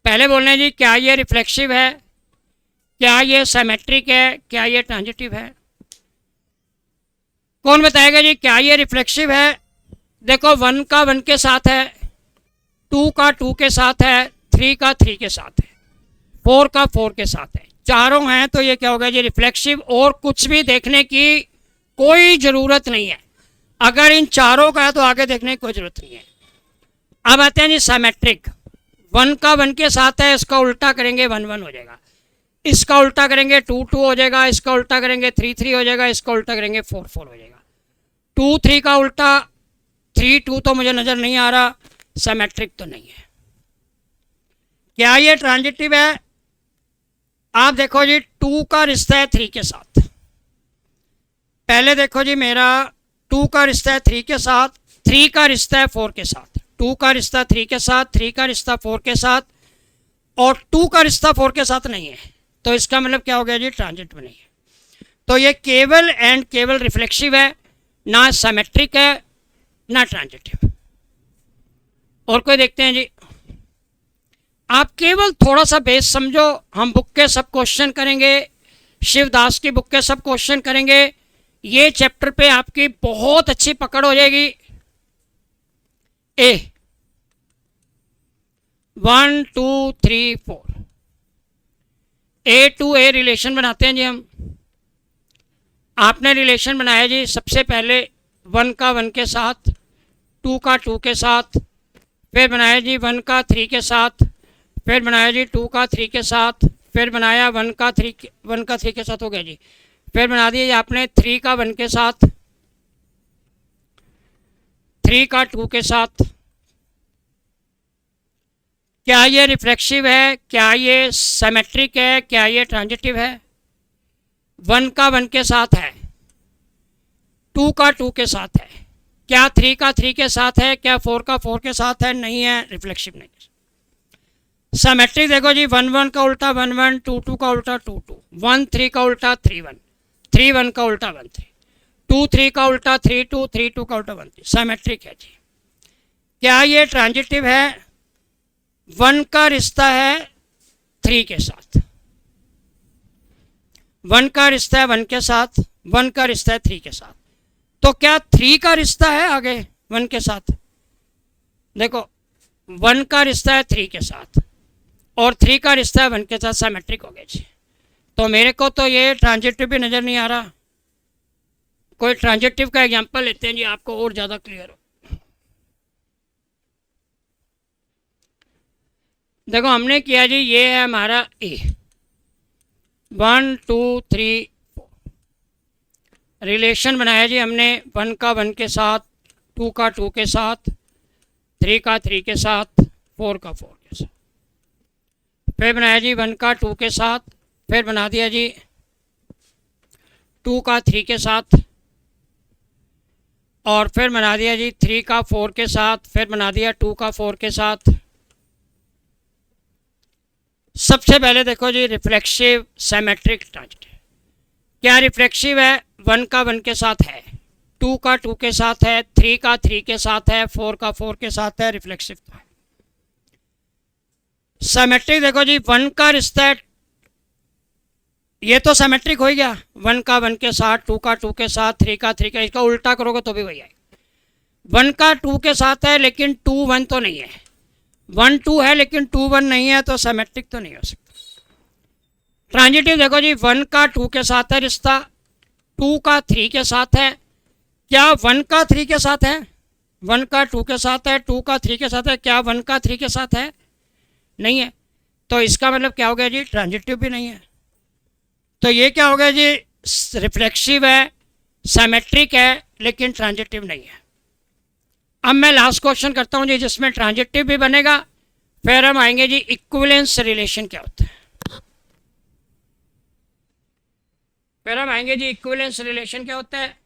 पहले बोलना है जी, क्या ये रिफ्लेक्सिव है, क्या ये सिमेट्रिक है, क्या ये ट्रांजिटिव है? कौन बताएगा जी क्या ये रिफ्लेक्सिव है? देखो 1 का 1 के साथ है, 2 का 2 के साथ है, 3 का 3 के साथ है, 4 का 4 के साथ है, चारों हैं, तो ये क्या होगा जी? रिफ्लेक्सिव। और कुछ भी देखने की कोई ज़रूरत नहीं है। अगर इन चारों का है तो आगे देखने की कोई ज़रूरत नहीं है। अब आते हैं जी सिमेट्रिक। 1 का 1 के साथ है, इसका उल्टा करेंगे 1 1 हो जाएगा, इसका उल्टा करेंगे 2 2 हो जाएगा, इसका उल्टा करेंगे 3 3 हो जाएगा, इसका उल्टा करेंगे 4 4 हो जाएगा। 2 3 का उल्टा 3 2 तो मुझे नज़र नहीं आ रहा, सिमेट्रिक तो नहीं है। क्या ये ट्रांजिटिव है? आप देखो जी, 2 का रिश्ता है 3 के साथ। पहले देखो जी, मेरा 2 का रिश्ता है 3 के साथ, 3 का रिश्ता है 4 के साथ, 2 का रिश्ता 3 के साथ, 3 का रिश्ता 4 के साथ, और 2 का रिश्ता 4 के साथ नहीं है, तो इसका मतलब क्या हो गया जी? ट्रांजिटिव नहीं है। तो ये केवल एंड केवल रिफ्लेक्सिव है, ना सिमेट्रिक है ना ट्रांजिटिव। और कोई देखते हैं जी। आप केवल थोड़ा सा बेस समझो, हम बुक के सब क्वेश्चन करेंगे, शिवदास की बुक के सब क्वेश्चन करेंगे, ये चैप्टर पे आपकी बहुत अच्छी पकड़ हो जाएगी। ए 1 2 3 4, ए टू ए रिलेशन बनाते हैं जी हम। आपने रिलेशन बनाया जी, सबसे पहले 1 का 1 के साथ, 2 का 2 के साथ, फिर बनाया जी 1 का 3 के साथ, फिर बनाया जी 2 का 3 के साथ, फिर बनाया 1 का 3 के साथ हो गया जी, फिर बना दिया आपने 3 का 1 के साथ, 3 का 2 के साथ। क्या ये रिफ्लेक्सिव है, क्या ये सिमेट्रिक है, क्या ये ट्रांजिटिव है? 1 का 1 के साथ है, 2 का 2 के साथ है, क्या 3 का 3 के साथ है, क्या 4 का 4 के साथ है? नहीं है, रिफ्लेक्सिव नहीं है। सिमेट्रिक देखो जी, 1 1 का उल्टा 1 1, 2 2 का उल्टा 2 2, 1 3 का उल्टा 3 1, 3 1 का उल्टा 1 3, 2 3 का उल्टा 3 2, 3 2 का उल्टा 1 3, सिमेट्रिक है जी। क्या ये ट्रांजिटिव है? 1 का रिश्ता है 3 के साथ, 1 का रिश्ता है 1 के साथ, 1 का रिश्ता है 3 के साथ, तो क्या 3 का रिश्ता है आगे 1 के साथ? देखो 1 का रिश्ता है 3 के साथ और 3 का रिश्ता है 1 के साथ, सिमेट्रिक हो गया जी। तो मेरे को तो ये ट्रांजिटिव भी नज़र नहीं आ रहा। कोई ट्रांजिटिव का एग्जांपल लेते हैं जी, आपको और ज़्यादा क्लियर हो। देखो हमने किया जी, ये है हमारा ए, 1 2 3 4, रिलेशन बनाया जी हमने 1 का 1 के साथ, 2 का 2 के साथ, 3 का 3 के साथ, 4 का 4 के साथ, फिर बनाया जी 1 का 2 के साथ, फिर बना दिया जी 2 का 3 के साथ, और फिर बना दिया जी 3 का 4 के साथ, फिर बना दिया 2 का 4 के साथ। सबसे पहले देखो जी, रिफ्लेक्सिव, सिमेट्रिक, ट्रांजिटिव। क्या रिफ्लेक्सिव है? 1 का 1 के साथ है, 2 का 2 के साथ है, 3 का 3 के साथ है, 4 का 4 के साथ है, रिफ्लेक्सिव तो है। सिमेट्रिक देखो जी, 1 का रिश्ता है, ये तो सिमेट्रिक हो गया, 1 का 1 के साथ, 2 का 2 के साथ, 3 का 3 का, इसका उल्टा करोगे तो भी वही आएगा। 1 का 2 के साथ है लेकिन 2 1 तो नहीं है, 1 2 है लेकिन 2 1 नहीं है, तो सिमेट्रिक तो नहीं हो सकता। ट्रांजिटिव देखो जी, 1 का 2 के साथ है रिश्ता, 2 का 3 के साथ है, क्या 1 का 3 के साथ है? 1 का 2 के साथ है, 2 का 3 के साथ है, क्या 1 का 3 के साथ है? नहीं है, तो इसका मतलब क्या हो गया जी, ट्रांजिटिव भी नहीं है। तो ये क्या हो गया जी, रिफ्लेक्सिव है, सिमेट्रिक है, लेकिन ट्रांजिटिव नहीं है। अब मैं लास्ट क्वेश्चन करता हूँ जी, जिसमें ट्रांजिटिव भी बनेगा, फिर हम आएंगे जी इक्विवेलेंस रिलेशन क्या होता है, फिर हम आएंगे जी इक्विवेलेंस रिलेशन क्या होता है।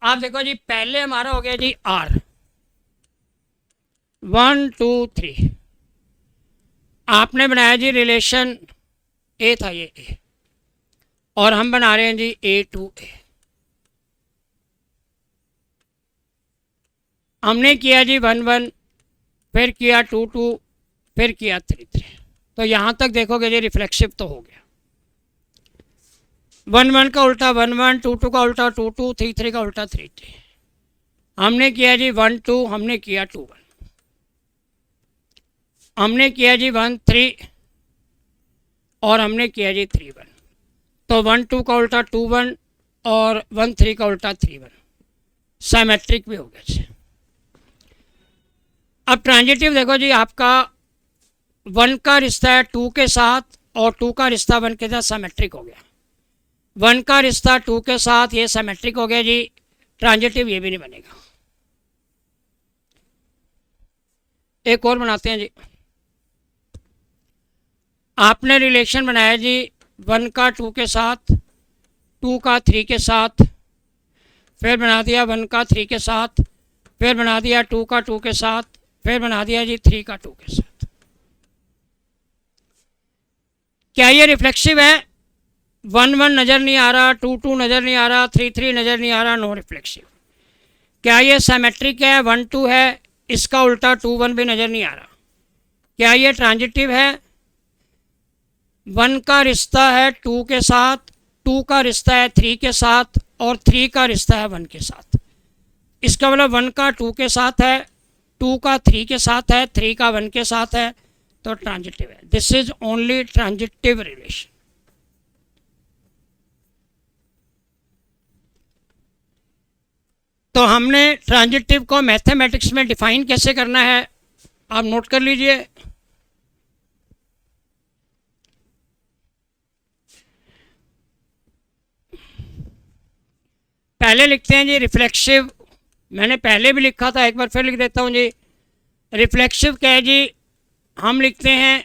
आप देखो जी, पहले हमारा हो गया जी आर, 1 2 3, आपने बनाया जी रिलेशन, ए था ये ए, और हम बना रहे हैं जी ए टू ए। हमने किया जी 1 1, फिर किया 2 2, फिर किया 3 3, तो यहाँ तक देखोगे जी रिफ्लेक्सिव तो हो गया। 1 1 का उल्टा 1 1, 2 2 का उल्टा 2 2, 3 3 का उल्टा 3 3। हमने किया जी 1 2, हमने किया 2 1, हमने किया जी 1 3, और हमने किया जी 3 1, तो 1 2 का उल्टा 2 1 और 1 3 का उल्टा 3 1, सिमेट्रिक भी हो गया जी। अब ट्रांजिटिव देखो जी, आपका 1 का रिश्ता है 2 के साथ और 2 का रिश्ता 1 के साथ, सिमेट्रिक हो गया। 1 का रिश्ता 2 के साथ, ये सिमेट्रिक हो गया जी, ट्रांजिटिव ये भी नहीं बनेगा। एक और बनाते हैं जी, आपने रिलेशन बनाया जी 1 का 2 के साथ, 2 का 3 के साथ, फिर बना दिया 1 का 3 के साथ, फिर बना दिया 2 का 2 के साथ, फिर बना दिया जी 3 का 2 के साथ। क्या ये रिफ्लेक्सिव है? 1 1 नज़र नहीं आ रहा, 2 2 नज़र नहीं आ रहा, 3 3 नज़र नहीं आ रहा, नो रिफ्लेक्सिव। क्या ये सिमेट्रिक है? 1 2 है, इसका उल्टा 2 1 भी नज़र नहीं आ रहा। क्या ये ट्रांजिटिव है? 1 का रिश्ता है 2 के साथ, 2 का रिश्ता है 3 के साथ, और 3 का रिश्ता है 1 के साथ। इसका मतलब 1 का 2 के साथ है, 2 का 3 के साथ है, 3 का 1 के साथ है, तो ट्रांजिटिव है। This is only transitive relation. तो हमने ट्रांजिटिव को मैथमेटिक्स में डिफाइन कैसे करना है आप नोट कर लीजिए। पहले लिखते हैं जी रिफ्लेक्सिव, मैंने पहले भी लिखा था, एक बार फिर लिख देता हूँ जी। रिफ्लेक्सिव क्या है जी, हम लिखते हैं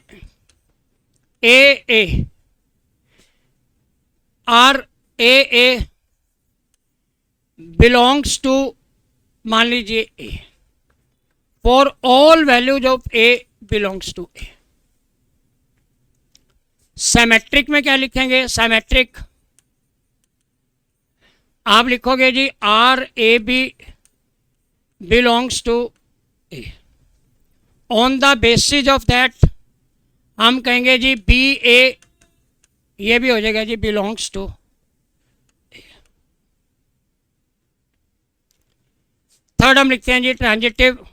A R A belongs to, मान लीजिए A, for all values of A belongs to A. Symmetric में क्या लिखेंगे, सिमेट्रिक आप लिखोगे जी R A B belongs to A. On the basis of that हम कहेंगे जी बी ए, ये भी हो जाएगा जी बिलोंग्स टू। थर्ड हम लिखते हैं जी ट्रांजिटिव,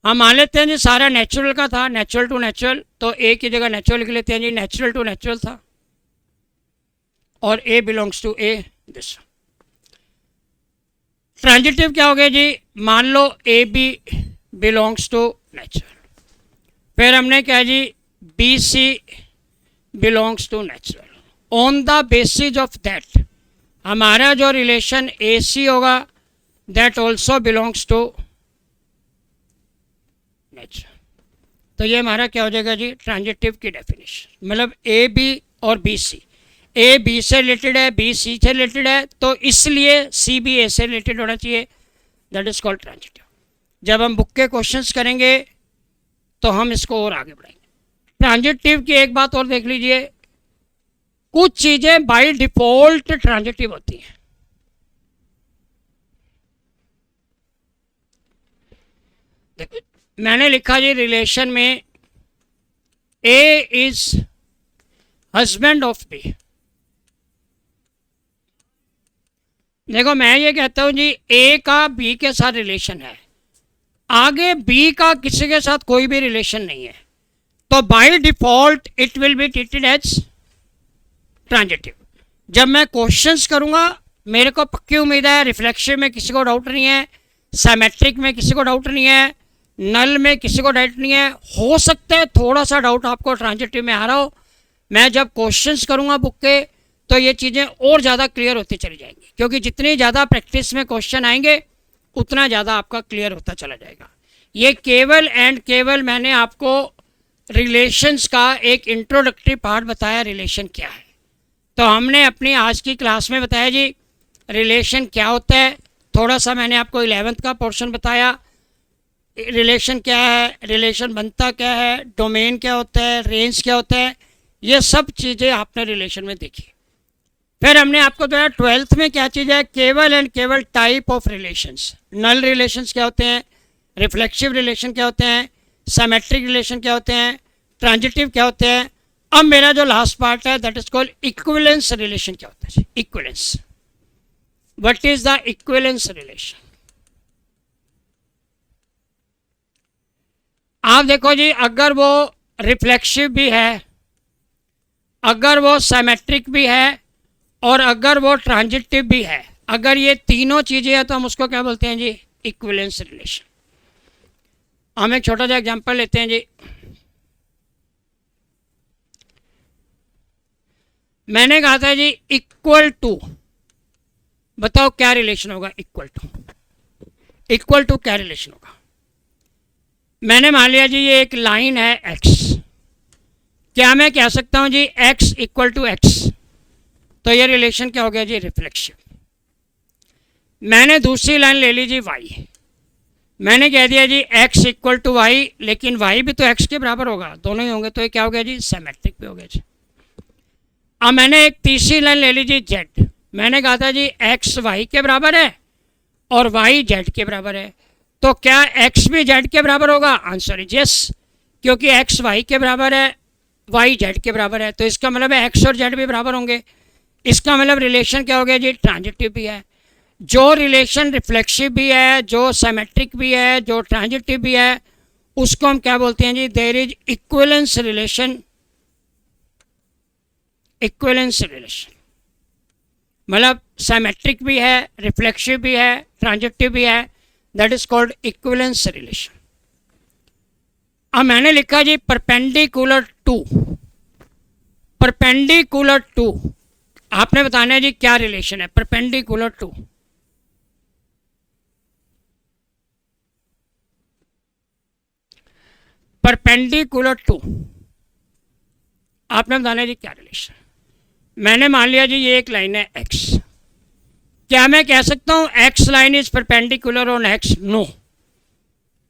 हम मान लेते हैं जी सारा नेचुरल का था, नेचुरल टू नेचुरल, तो ए की जगह नेचुरल लिख लेते हैं जी, नेचुरल टू नेचुरल था और A belongs to A this. Transitive क्या हो गया जी, मान लो A B belongs to natural, फिर हमने क्या जी B C belongs to natural. On the basis of that हमारा जो रिलेशन ए सी होगा that also belongs to natural. तो ये हमारा क्या हो जाएगा जी ट्रांजिटिव की डेफिनेशन, मतलब ए बी और बी सी, ए बी से रिलेटेड है, बी सी से रिलेटेड है, तो इसलिए सी भी ए से रिलेटेड होना चाहिए, दैट इज कॉल्ड ट्रांजिटिव। जब हम बुक के क्वेश्चंस करेंगे तो हम इसको और आगे बढ़ाएंगे। ट्रांजिटिव की एक बात और देख लीजिए, कुछ चीजें बाय डिफॉल्ट ट्रांजिटिव होती हैं। देखो मैंने लिखा जी रिलेशन में ए इज हस्बैंड ऑफ बी। देखो मैं ये कहता हूं जी ए का बी के साथ रिलेशन है, आगे बी का किसी के साथ कोई भी रिलेशन नहीं है, तो by default it will be treated as transitive. जब मैं क्वेश्चंस करूंगा मेरे को पक्की उम्मीद है रिफ्लेक्सिव में किसी को डाउट नहीं है, सिमेट्रिक में किसी को डाउट नहीं है, नल में किसी को डाउट नहीं है, हो सकता है थोड़ा सा डाउट आपको ट्रांजिटिव में आ रहा हो। मैं जब क्वेश्चंस करूंगा बुक के तो ये चीज़ें और ज़्यादा क्लियर होती चली जाएंगी, क्योंकि जितनी ज़्यादा प्रैक्टिस में क्वेश्चन आएंगे उतना ज़्यादा आपका क्लियर होता चला जाएगा। ये केवल एंड केवल मैंने आपको रिलेशंस का एक इंट्रोडक्टरी पार्ट बताया, रिलेशन क्या है। तो हमने अपनी आज की क्लास में बताया जी रिलेशन क्या होता है, थोड़ा सा मैंने आपको 11th का पोर्शन बताया, रिलेशन क्या है, रिलेशन बनता क्या है, डोमेन क्या होता है, रेंज क्या होता है, ये सब चीज़ें आपने रिलेशन में देखी। फिर हमने आपको बताया 12th में क्या चीज़ है, केवल एंड केवल type of relations. Null relations क्या होते हैं, रिफ्लेक्सिव रिलेशन क्या होते हैं, सिमेट्रिक रिलेशन क्या होते हैं, ट्रांजिटिव क्या होते हैं। अब मेरा जो लास्ट पार्ट है that is called equivalence relation क्या होता है। Equivalence, what is the equivalence relation. आप देखो जी अगर वो रिफ्लेक्सिव भी है, अगर वो सिमेट्रिक भी है और अगर वो ट्रांजिटिव भी है, अगर ये तीनों चीज़ें हैं तो हम उसको क्या बोलते हैं जी इक्विवेलेंस रिलेशन। हम एक छोटा सा एग्जांपल लेते हैं जी। मैंने कहा था जी इक्वल टू, बताओ क्या रिलेशन होगा इक्वल टू, इक्वल टू क्या रिलेशन होगा। मैंने मान लिया जी ये एक लाइन है एक्स, क्या मैं कह सकता हूं जी एक्स इक्वल टू एक्स, तो ये रिलेशन क्या हो गया जी रिफ्लेक्सिव। मैंने दूसरी लाइन ले ली जी वाई, मैंने कह दिया जी x इक्वल टू वाई, लेकिन y भी तो x के बराबर होगा, दोनों ही होंगे, तो ये क्या हो गया जी सिमेट्रिक भी हो गया जी। अब मैंने एक तीसरी लाइन ले ली जी z, मैंने कहा था जी x y के बराबर है और y z के बराबर है, तो क्या x भी z के बराबर होगा, आंसर इज यस, क्योंकि x y के बराबर है, y z के बराबर है, तो इसका मतलब है x और z भी बराबर होंगे। इसका मतलब रिलेशन क्या हो गया जी ट्रांजिटिव भी है। जो रिलेशन रिफ्लेक्सिव भी है, जो सिमेट्रिक भी है, जो ट्रांजिटिव भी है, उसको हम क्या बोलते हैं जी there is equivalence relation. Equivalence relation मतलब सिमेट्रिक भी है, रिफ्लेक्सिव भी है, ट्रांजिटिव भी है, that is called equivalence relation. अब मैंने लिखा जी परपेंडिकुलर टू, परपेंडिकुलर टू, आपने बताना है जी क्या रिलेशन है परपेंडिकुलर टू। परपेंडिकुलर टू आपने बताना है जी क्या रिलेशन। मैंने मान लिया जी ये एक लाइन है एक्स, क्या मैं कह सकता हूं X line is perpendicular on X? No,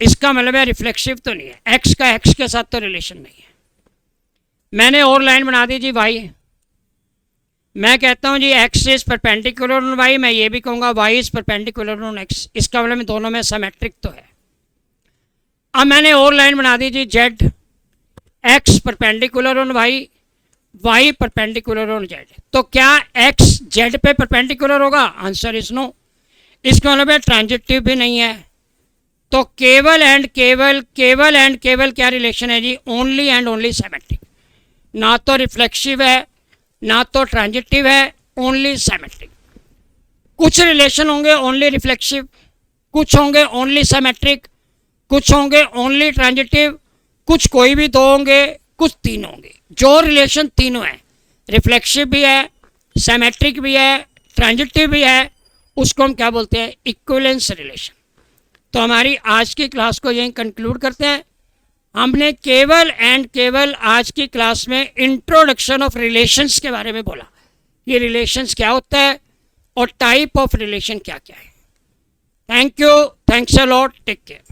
इसका मतलब है रिफ्लेक्सिव तो नहीं है, एक्स का एक्स के साथ तो रिलेशन नहीं है। मैंने और लाइन बना दी जी वाई, मैं कहता हूं जी x is perpendicular on y, मैं ये भी कहूंगा y is perpendicular on x, इसका मतलब दोनों में सिमेट्रिक तो है। अब मैंने और लाइन बना दी जी Z, X perpendicular on Y, Y perpendicular on Z, तो क्या एक्स जेड पे परपेंडिकुलर होगा? आंसर इज नो, इसका मतलब है ट्रांजिटिव भी नहीं है। तो केवल एंड केवल, केवल एंड केवल क्या रिलेशन है जी? ओनली एंड ओनली सिमेट्रिक, ना तो रिफ्लेक्सिव है ना तो ट्रांजिटिव है, ओनली सिमेट्रिक। कुछ रिलेशन होंगे ओनली रिफ्लेक्सिव, कुछ होंगे ओनली सिमेट्रिक, कुछ होंगे ओनली ट्रांजिटिव, कुछ कोई भी दो होंगे, कुछ तीन होंगे। जो रिलेशन तीनों है, रिफ्लेक्सिव भी है, सिमेट्रिक भी है, ट्रांजिटिव भी है, उसको हम क्या बोलते हैं? Equivalence relation. तो हमारी आज की क्लास को यहीं कंक्लूड करते हैं। हमने केवल एंड केवल आज की क्लास में इंट्रोडक्शन ऑफ रिलेशंस के बारे में बोला, ये रिलेशंस क्या होता है और टाइप ऑफ रिलेशन क्या क्या है। Thank you, thanks a lot, take care.